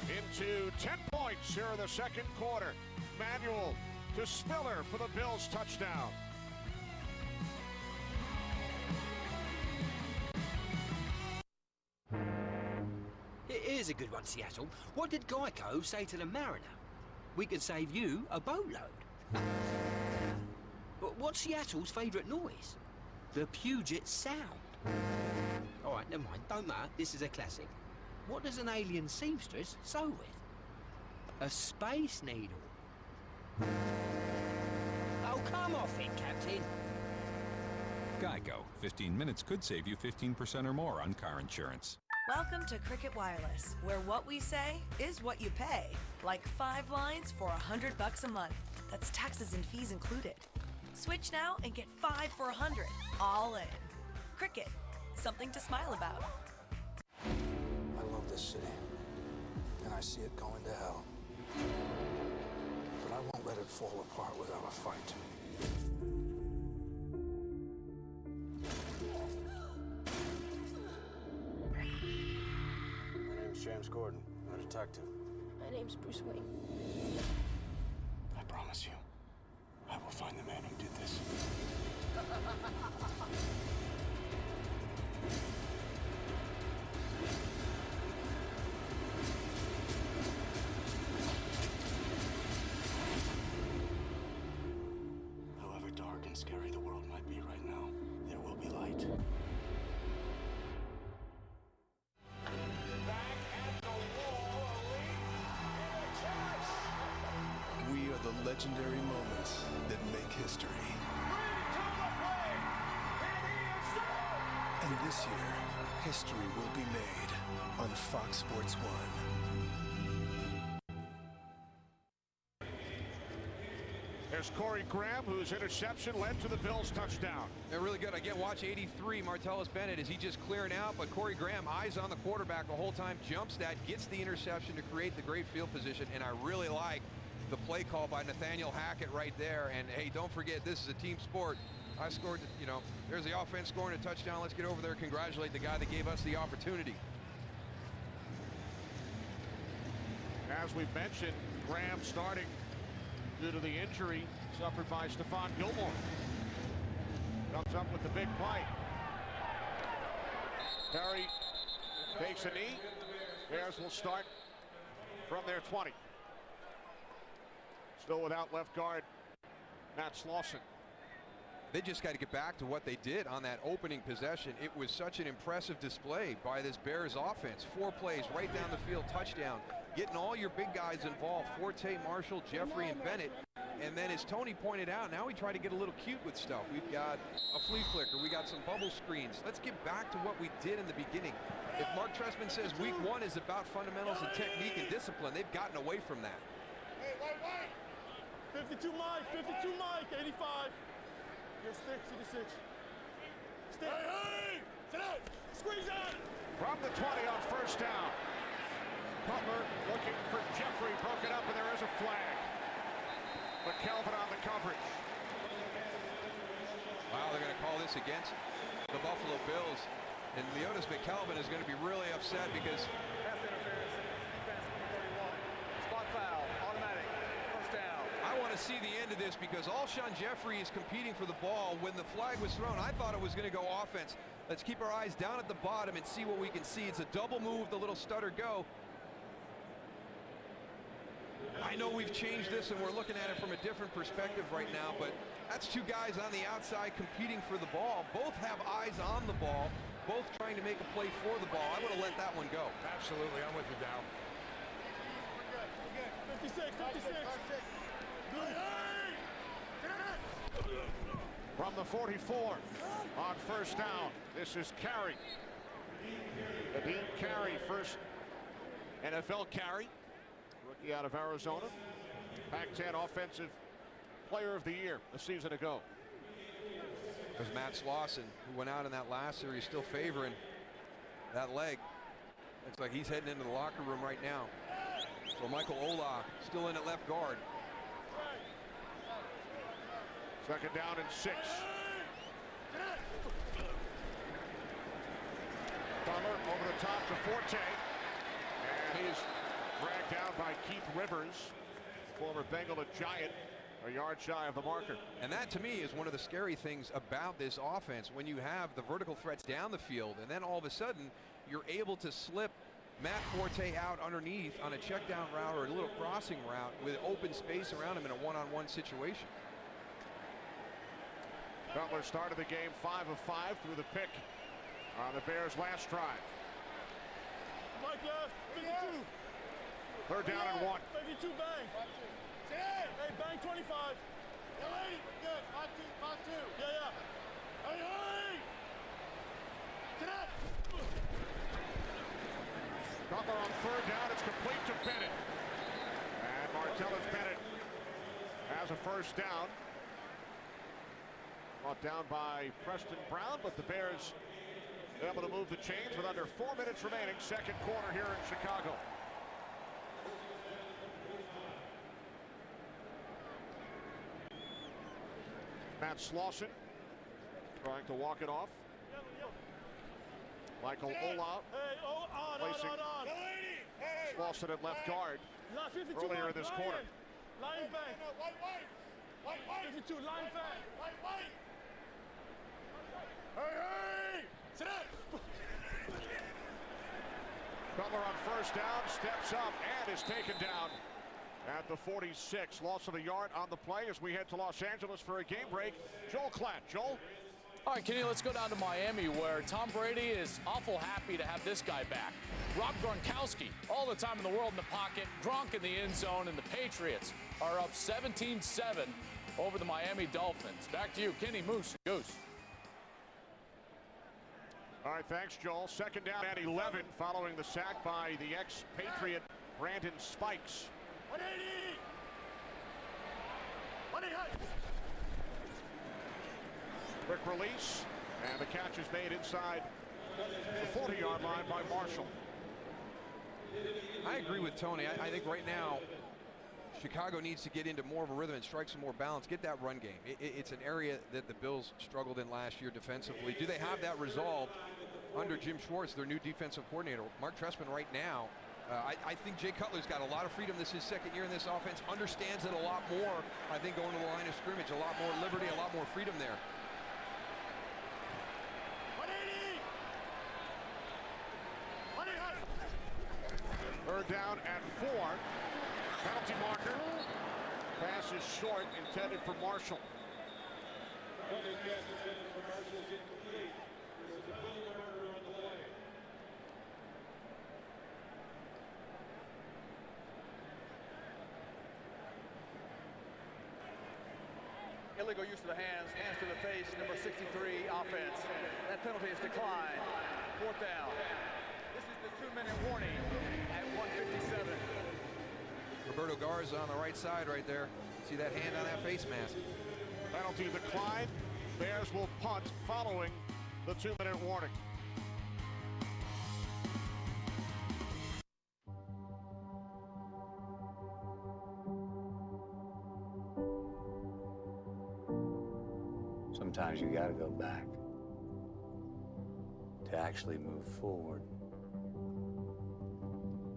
into 10 points here in the second quarter. Manuel to Spiller for the Bills touchdown. Here's a good one, Seattle. What did Geico say to the Mariner? We could save you a boatload. But what's Seattle's favourite noise? The Puget Sound. All right, never mind. Don't matter. This is a classic. What does an alien seamstress sew with? A space needle. Oh, come off it, Captain. Geico. 15 minutes could save you 15% or more on car insurance. Welcome to Cricket Wireless, where what we say is what you pay. Like 5 lines for $100 a month. That's taxes and fees included. Switch now and get 5 for $100, all in. Cricket, something to smile about. I love this city, and I see it going to hell. But I won't let it fall apart without a fight. My name's James Gordon. I'm a detective. My name's Bruce Wayne. I promise you, I will find the man who did this. However dark and scary the world might be right now, there will be light. We are the legendary moments that make history. And this year, history will be made on Fox Sports 1. There's Corey Graham, whose interception led to the Bills' touchdown. They're really good. Again, watch 83, Martellus Bennett. Is he just clearing out? But Corey Graham, eyes on the quarterback the whole time, jumps that, gets the interception to create the great field position. And I really like the play call by Nathaniel Hackett right there. And hey, don't forget, this is a team sport. I scored, you know, there's the offense scoring a touchdown. Let's get over there and congratulate the guy that gave us the opportunity. As we've mentioned, Graham starting due to the injury suffered by Stephon Gilmore. Comes up with the big play. Perry takes a knee. Bears will start from their 20. Still without left guard Matt Slauson. They just got to get back to what they did on that opening possession. It was such an impressive display by this Bears offense. 4 plays right down the field, touchdown. Getting all your big guys involved, Forte, Marshall, Jeffrey, and Bennett. And then as Tony pointed out, now we try to get a little cute with stuff. We've got a flea flicker, we got some bubble screens. Let's get back to what we did in the beginning. If Mark Trestman says week 1 is about fundamentals and technique and discipline, they've gotten away from that. Hey, wait. 52 Mike, 52 Mike, 85. Your stick, CD6. Stick. Hey! Tonight! Squeeze on! From the 20 on first down. Cutler looking for Jeffrey, broke it up, and there is a flag. But Kelvin on the coverage. Wow, they're going to call this against the Buffalo Bills. And Leotis McKelvin is going to be really upset because Pass interference, defense number 31. Spot foul, automatic, first down. I want to see the end of this because Alshon Jeffrey is competing for the ball. When the flag was thrown, I thought it was going to go offense. Let's keep our eyes down at the bottom and see what we can see. It's a double move, the little stutter go. I know we've changed this and we're looking at it from a different perspective right now, but that's 2 guys on the outside competing for the ball. Both have eyes on the ball, both trying to make a play for the ball. I would have let that one go. Absolutely, I'm with you, Dow. We're good. 56. From the 44 on first down. This is Carey. Nadeem Carey, first NFL carry. Rookie out of Arizona. Pac-10 Offensive Player of the Year a season ago. There's Matt Slauson, who went out in that last series, still favoring That leg looks like he's heading into the locker room right now. So Michael Ola still in at left guard. Second down and 6. Cutler over the top to Forte. And he's dragged down by Keith Rivers, former Bengal Giant, a yard shy of the marker. And that, to me, is one of the scary things about this offense, when you have the vertical threats down the field, and then all of a sudden, you're able to slip Matt Forte out underneath on a check down route or a little crossing route with open space around him in a one-on-one situation. Cutler started the game 5 of 5 through the pick on the Bears' last drive. Mike left, 52. Third down and 1. 52, bang. Hey, bang 25. Good, Mark two. Yeah. Hey! Cutler on third down. It's complete to Bennett. And Martellus Bennett has a first down. Brought down by Preston Brown, but the Bears able to move the chains with under 4 minutes remaining. Second quarter here in Chicago. Matt Slauson trying to walk it off. Michael Ola placing Slauson at left guard earlier in this quarter. Line back. 52, line back. Hey! Sit down! Cutler on first down, steps up and is taken down at the 46. Loss of a yard on the play as we head to Los Angeles for a game break. Joel Klatt. Joel? All right, Kenny, let's go down to Miami, where Tom Brady is awful happy to have this guy back. Rob Gronkowski, all the time in the world in the pocket, Gronk in the end zone, and the Patriots are up 17-7 over the Miami Dolphins. Back to you, Kenny, Moose, Goose. All right, thanks, Joel. Second down and 11 following the sack by the ex-Patriot Brandon Spikes. 180! 180! Quick release, and the catch is made inside the 40-yard line by Marshall. I agree with Tony. I think right now Chicago needs to get into more of a rhythm and strike some more balance, get that run game. It's an area that the Bills struggled in last year defensively. Do they have that resolved under Jim Schwartz, their new defensive coordinator? Mark Trestman right now, I think Jay Cutler's got a lot of freedom. This is his second year in this offense, understands it a lot more. I think going to the line of scrimmage, a lot more liberty, a lot more freedom there. Third down and 4. Penalty marker. Pass is short, intended for Marshall. Illegal use of the hands to the face, number 63 offense. That penalty is declined. Fourth down. This is the 2-minute warning at 1:57. Roberto Garza on the right side right there. See that hand on that face mask. Penalty declined. Bears will punt following the 2-minute warning. Sometimes you gotta go back to actually move forward.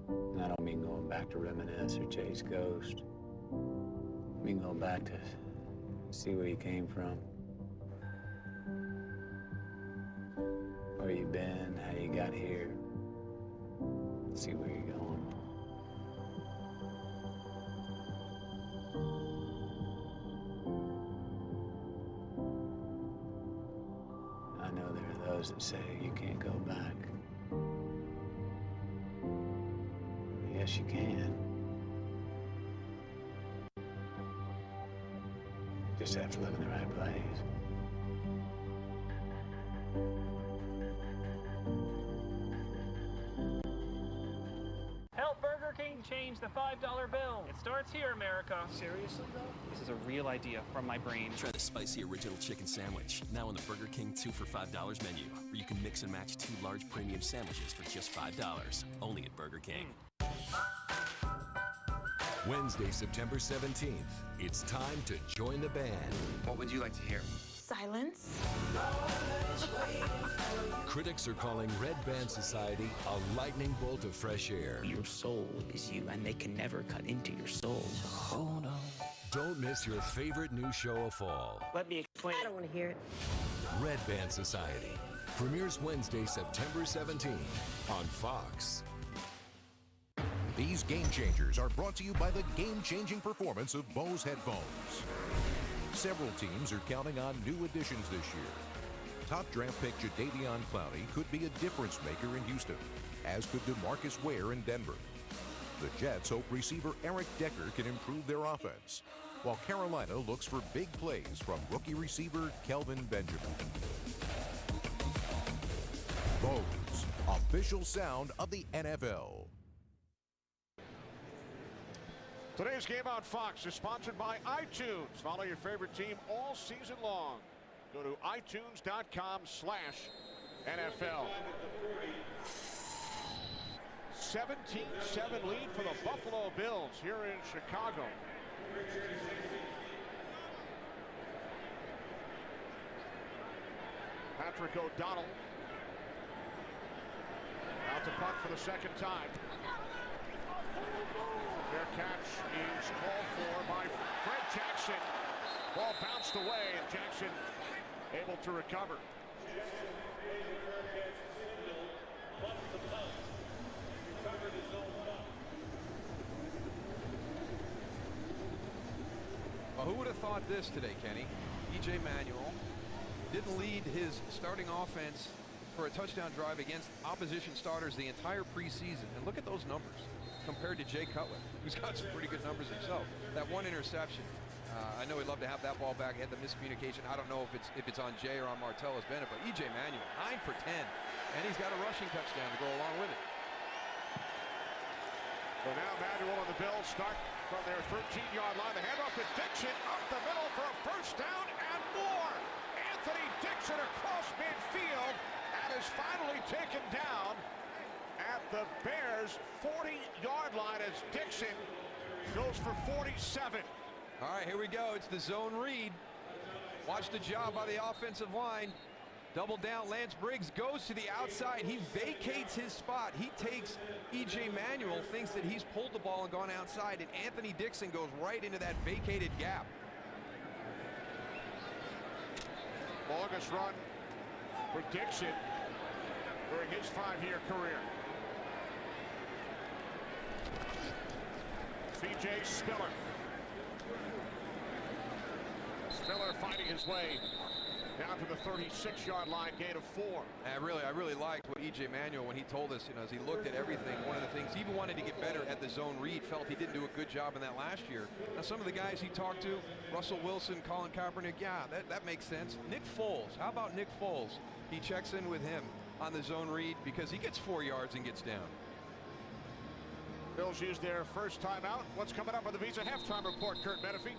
And I don't mean going back to reminisce or chase ghosts. I mean going back to see where you came from, where you've been, how you got here, see where you're going. I know there are those that say you can't go back. Yes, you can. Just have to live in the right place. Help Burger King change the $5 bill. It starts here, America. Seriously, though? This is a real idea from my brain. Try the spicy original chicken sandwich, now on the Burger King 2 for $5 menu, where you can mix and match 2 large premium sandwiches for just $5. Only at Burger King. Wednesday, September 17th. It's time to join the band. What would you like to hear? Silence. Critics are calling Red Band Society a lightning bolt of fresh air. Your soul is you, and they can never cut into your soul. So hold on. Don't miss your favorite new show of fall. Let me explain. I don't want to hear it. Red Band Society premieres Wednesday, September 17th on Fox. These game changers are brought to you by the game-changing performance of Bose headphones. Several teams are counting on new additions this year. Top draft pick Jadeveon Clowney could be a difference maker in Houston, as could DeMarcus Ware in Denver. The Jets hope receiver Eric Decker can improve their offense, while Carolina looks for big plays from rookie receiver Kelvin Benjamin. Bose, official sound of the NFL. Today's game on Fox is sponsored by iTunes. Follow your favorite team all season long. Go to itunes.com/NFL. 17-7 lead for the Buffalo Bills here in Chicago. Patrick O'Donnell out to punt for the second time. Their catch is called for by Fred Jackson. Ball bounced away, and Jackson able to recover. Well, who would have thought this today, Kenny? EJ Manuel didn't lead his starting offense for a touchdown drive against opposition starters the entire preseason. And look at those numbers compared to Jay Cutler, who's got some pretty good numbers himself. That one interception, I know he'd love to have that ball back. He had the miscommunication. I don't know if it's on Jay or on Martellus Bennett, but EJ Manuel, 9 for 10, and he's got a rushing touchdown to go along with it. So now Manuel and the Bills start from their 13-yard line. The handoff to Dixon up the middle for a first down and more. Anthony Dixon across midfield and is finally taken down at the Bears' 40-yard line as Dixon goes for 47. All right, here we go. It's the zone read. Watch the job by the offensive line. Double down. Lance Briggs goes to the outside. He vacates his spot. He takes EJ Manuel, thinks that he's pulled the ball and gone outside, and Anthony Dixon goes right into that vacated gap. Longest run for Dixon during his 5-year career. C.J. Spiller. Spiller finding his way down to the 36-yard line, gain of 4. I really liked what EJ Manuel, when he told us, as he looked at everything, one of the things, he even wanted to get better at the zone read, felt he didn't do a good job in that last year. Now, some of the guys he talked to, Russell Wilson, Colin Kaepernick, yeah, that makes sense. Nick Foles, how about Nick Foles? He checks in with him on the zone read because he gets 4 yards and gets down. Bills use their first timeout. What's coming up on the Visa halftime report, Kurt Menefee?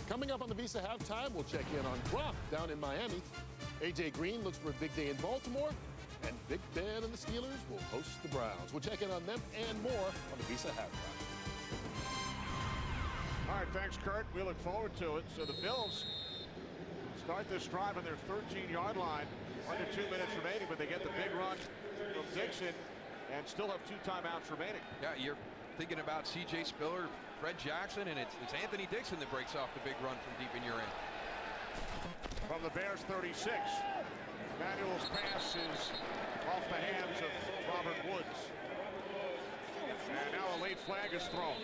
Coming up on the Visa halftime, we'll check in on Gronk down in Miami. AJ Green looks for a big day in Baltimore, and Big Ben and the Steelers will host the Browns. We'll check in on them and more on the Visa halftime. All right, thanks, Kurt. We look forward to it. So the Bills start this drive on their 13-yard line. 1 to 2 minutes remaining, but they get the big run from Dixon and still have 2 timeouts remaining. Yeah, you're thinking about C.J. Spiller, Fred Jackson, and it's Anthony Dixon that breaks off the big run from deep in your end. From the Bears 36, Manuel's pass is off the hands of Robert Woods. And now a late flag is thrown.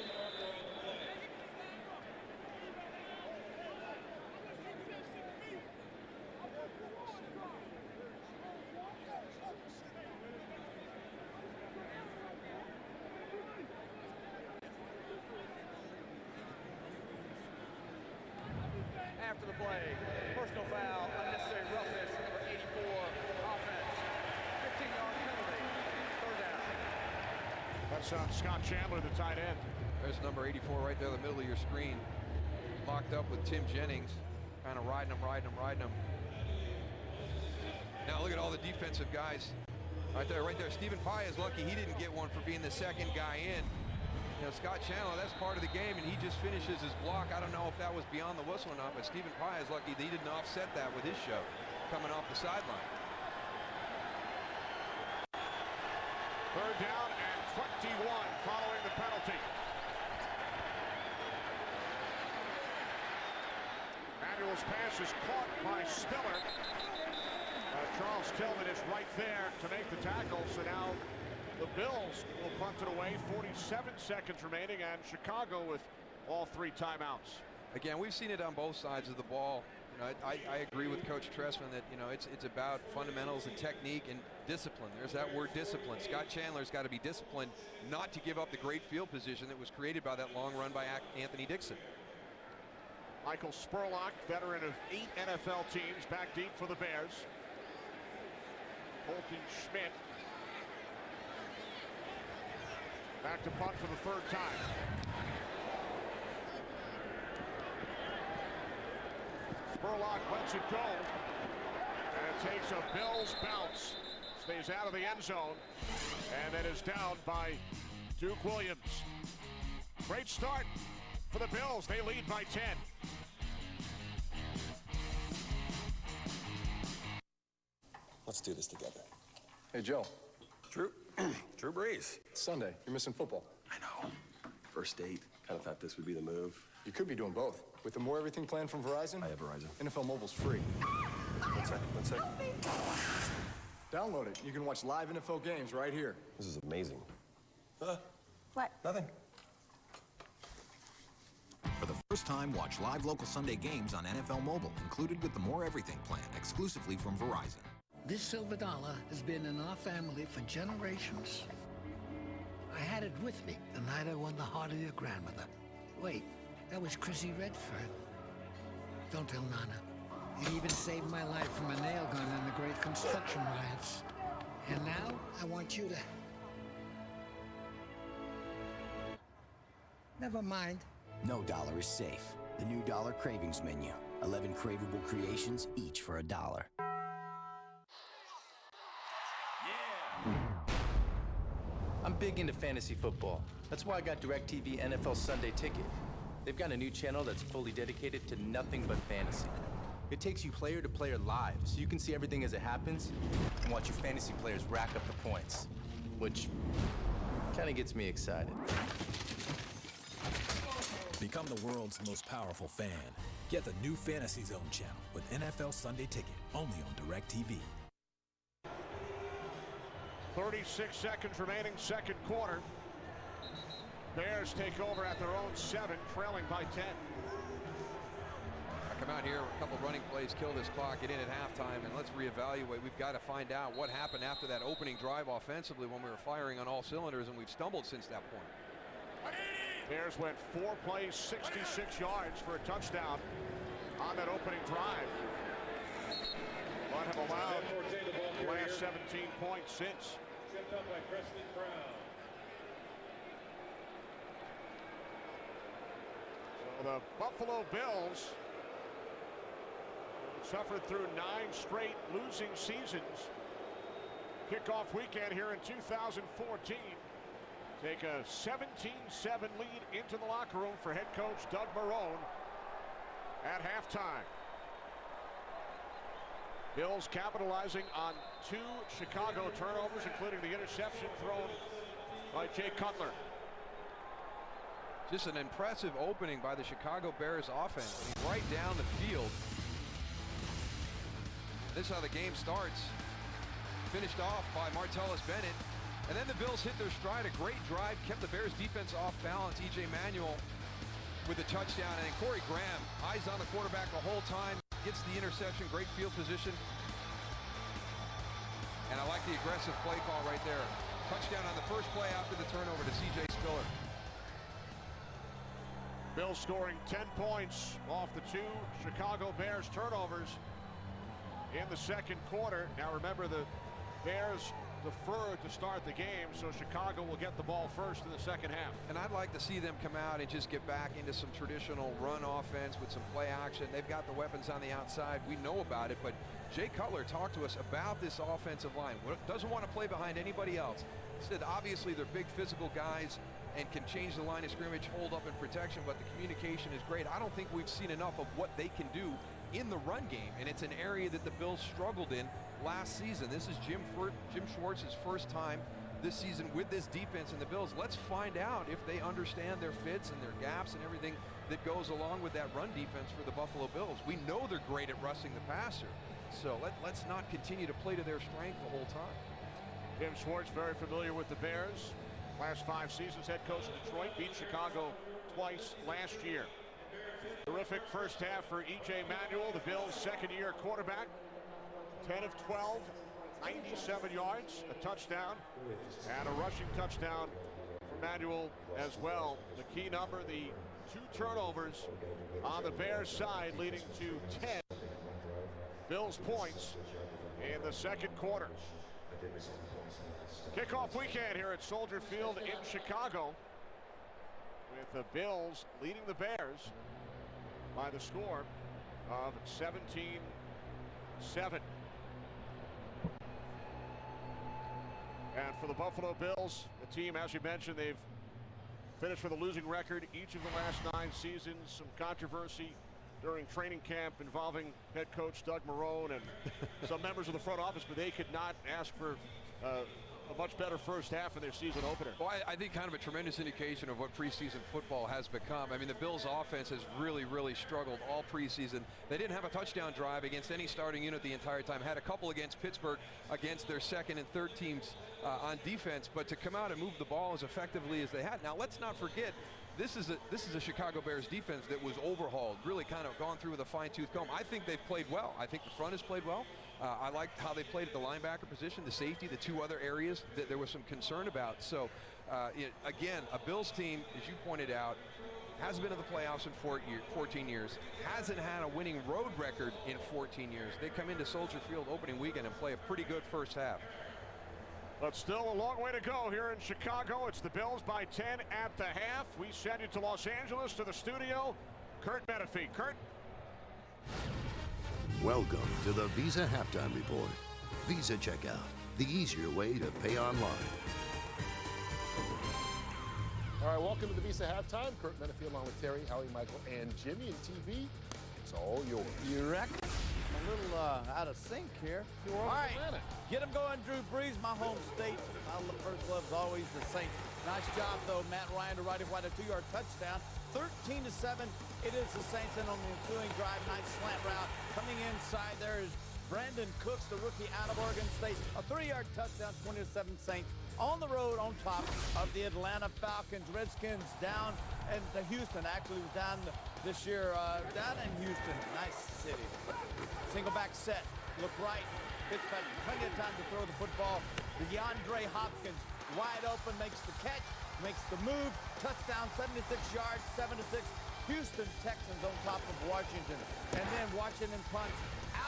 After the play, personal foul, unnecessary roughness, number 84, offense, 15-yard penalty, third down. That's Scott Chandler, the tight end. There's number 84 right there in the middle of your screen. Locked up with Tim Jennings. Kind of riding him. Now look at all the defensive guys. Right there. Stephen Pye is lucky he didn't get one for being the second guy in. You know, Scott Chandler, that's part of the game, and he just finishes his block. I don't know if that was beyond the whistle or not, but Stephen Pye is lucky that he didn't offset that with his shove coming off the sideline. Third down and 21 following the penalty. Manuel's pass is caught by Spiller. Charles Tillman is right there to make the tackle, so now the Bills will punt it away. 47 seconds remaining, and Chicago with all 3 timeouts. Again, we've seen it on both sides of the ball. You know, I agree with Coach Tressman that, you know, it's about fundamentals and technique and discipline. There's that word discipline. Scott Chandler's got to be disciplined not to give up the great field position that was created by that long run by Anthony Dixon. Michael Spurlock, veteran of 8 NFL teams, back deep for the Bears. Colton Schmidt back to punt for the 3rd time. Spurlock lets it go, and it takes a Bills bounce. Stays out of the end zone, and it is down by Duke Williams. Great start for the Bills. They lead by 10. Let's do this together. Hey, Joe. Drew Brees. It's Sunday. You're missing football. I know. First date. Kind of thought this would be the move. You could be doing both. With the More Everything plan from Verizon, I have Verizon. NFL Mobile's free. One second. Download it. You can watch live NFL games right here. This is amazing. What? Nothing. For the first time, watch live local Sunday games on NFL Mobile, included with the More Everything plan, exclusively from Verizon. This silver dollar has been in our family for generations. I had it with me the night I won the heart of your grandmother. Wait, that was Chrissy Redford. Don't tell Nana. You even saved my life from a nail gun in the Great Construction Riots. And now, I want you to... Never mind. No dollar is safe. The new Dollar Cravings menu. 11 craveable creations, each for $1. I'm big into fantasy football. That's why I got DirecTV NFL Sunday Ticket. They've got a new channel that's fully dedicated to nothing but fantasy. It takes you player to player live, so you can see everything as it happens and watch your fantasy players rack up the points, which kind of gets me excited. Become the world's most powerful fan. Get the new Fantasy Zone channel with NFL Sunday Ticket, only on DirecTV. 36 seconds remaining, second quarter. Bears take over at their own 7, trailing by 10. I come out here, a couple running plays, kill this clock, get in at halftime, and let's reevaluate. We've got to find out what happened after that opening drive offensively when we were firing on all cylinders, and we've stumbled since that point. Bears went 4 plays, 66 yards for a touchdown on that opening drive. But have allowed the last 17 points since. Up by Preston Brown. So the Buffalo Bills suffered through 9 straight losing seasons. Kickoff weekend here in 2014. Take a 17-7 lead into the locker room for head coach Doug Marrone at halftime. Bills capitalizing on 2 Chicago turnovers, including the interception thrown by Jay Cutler. Just an impressive opening by the Chicago Bears offense. I mean, right down the field. This is how the game starts. Finished off by Martellus Bennett. And then the Bills hit their stride. A great drive, kept the Bears defense off balance. EJ Manuel with the touchdown. And then Corey Graham, eyes on the quarterback the whole time. Gets the interception, great field position. And I like the aggressive play call right there. Touchdown on the first play after the turnover to CJ Spiller. Bills scoring 10 points off the 2 Chicago Bears turnovers in the second quarter. Now remember, the Bears deferred to start the game, so Chicago will get the ball first in the second half. And I'd like to see them come out and just get back into some traditional run offense with some play action. They've got the weapons on the outside. We know about it, but Jay Cutler talked to us about this offensive line. Doesn't want to play behind anybody else. He said obviously they're big physical guys and can change the line of scrimmage, hold up in protection, but the communication is great. I don't think we've seen enough of what they can do in the run game, and it's an area that the Bills struggled in last season. This is Jim Schwartz's first time this season with this defense in the Bills. Let's find out if they understand their fits and their gaps and everything that goes along with that run defense for the Buffalo Bills. We know they're great at rushing the passer, so let's not continue to play to their strength the whole time. Jim Schwartz, very familiar with the Bears. Last 5 seasons, head coach of Detroit, beat Chicago twice last year. Terrific first half for EJ Manuel, the Bills' second-year quarterback. 10 of 12, 97 yards, a touchdown, and a rushing touchdown for Manuel as well. The key number, the 2 turnovers on the Bears' side, leading to 10 Bills points in the second quarter. Kickoff weekend here at Soldier Field in Chicago, with the Bills leading the Bears by the score of 17-7. And for the Buffalo Bills, the team, as you mentioned, they've finished with a losing record each of the last 9 seasons. Some controversy during training camp involving head coach Doug Marrone and some members of the front office, but they could not ask for a much better first half in their season opener. Well, I think kind of a tremendous indication of what preseason football has become. I mean, the Bills' offense has really struggled all preseason. They didn't have a touchdown drive against any starting unit the entire time. Had a couple against Pittsburgh, against their second and third teams on defense, but to come out and move the ball as effectively as they had. Now, let's not forget, this is a Chicago Bears defense that was overhauled, really kind of gone through with a fine-tooth comb. I think they've played well. I think the front has played well. I liked how they played at the linebacker position, the safety, the 2 other areas that there was some concern about. So, again, a Bills team, as you pointed out, hasn't been in the playoffs in 14 years, hasn't had a winning road record in 14 years. They come into Soldier Field opening weekend and play a pretty good first half. But still a long way to go here in Chicago. It's the Bills by 10 at the half. We send you to Los Angeles, to the studio. Kurt Menefee. Kurt. Welcome to the Visa Halftime Report. Visa Checkout, the easier way to pay online. All right, welcome to the Visa Halftime. Kurt Menefee along with Terry, Howie, Michael, and Jimmy. And TV, it's all yours. You reckon? I'm a little out of sync here. All right, get them going, Drew Brees, my home state. My first love is always the Saints. Nice job, though, Matt Ryan to right it wide, a 2-yard touchdown. 13-7, it is the Saints, and on the ensuing drive, nice slant route. Coming inside, there is Brandon Cooks, the rookie out of Oregon State. A 3-yard touchdown, 20-7 Saints. On the road, on top of the Atlanta Falcons. Redskins down, and Houston actually was down this year, down in Houston. Nice city. Single back set, look right. Fitzpatrick, plenty of time to throw the football. DeAndre Hopkins, wide open, makes the catch, makes the move. Touchdown, 76 yards, 7-6. Houston Texans on top of Washington. And then Washington punts.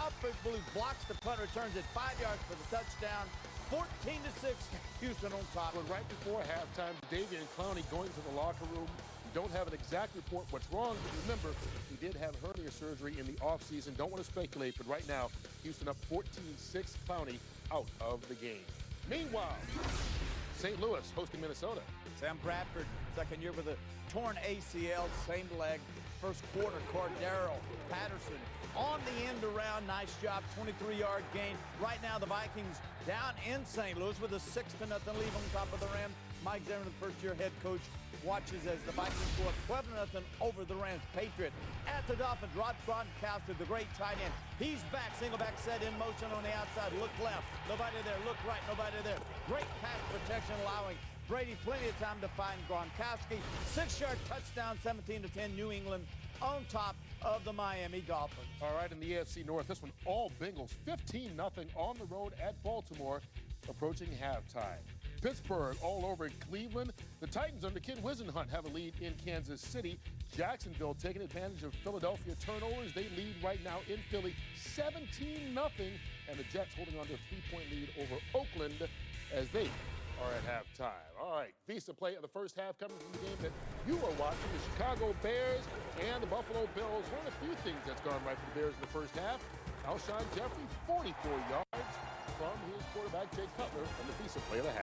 Alfred Blue blocks the punt, returns it 5 yards for the touchdown. 14-6, Houston on top. But right before halftime, Davian Clowney going to the locker room. We don't have an exact report what's wrong, but remember, he did have hernia surgery in the offseason. Don't want to speculate, but right now, Houston up 14-6, Clowney out of the game. Meanwhile, St. Louis hosting Minnesota. Sam Bradford, second year with a torn ACL, same leg. First quarter, Cordero Patterson on the end around. Nice job, 23-yard gain. Right now, the Vikings down in St. Louis with a 6-0 lead on top of the Rams. Mike Zimmer, the first-year head coach, watches as the Vikings go up 12-0 over the Rams. Patriot at the Dolphins. Rob Gronkowski, the great tight end. He's back, single back set in motion on the outside. Look left, nobody there. Look right, nobody there. Great pass protection, allowing Brady plenty of time to find Gronkowski. 6-yard touchdown, 17-10, New England on top of the Miami Dolphins. All right, in the AFC North, this one all Bengals, 15-0 on the road at Baltimore, approaching halftime. Pittsburgh all over Cleveland. The Titans under Kid Wisenhunt have a lead in Kansas City. Jacksonville taking advantage of Philadelphia turnovers. They lead right now in Philly 17-0. And the Jets holding on to a 3-point lead over Oakland as they are at halftime. All right, Visa play of the first half coming from the game that you are watching, the Chicago Bears and the Buffalo Bills. One of the few things that's gone right for the Bears in the first half. Alshon Jeffrey, 44 yards from his quarterback, Jay Cutler, on the Visa play of the half.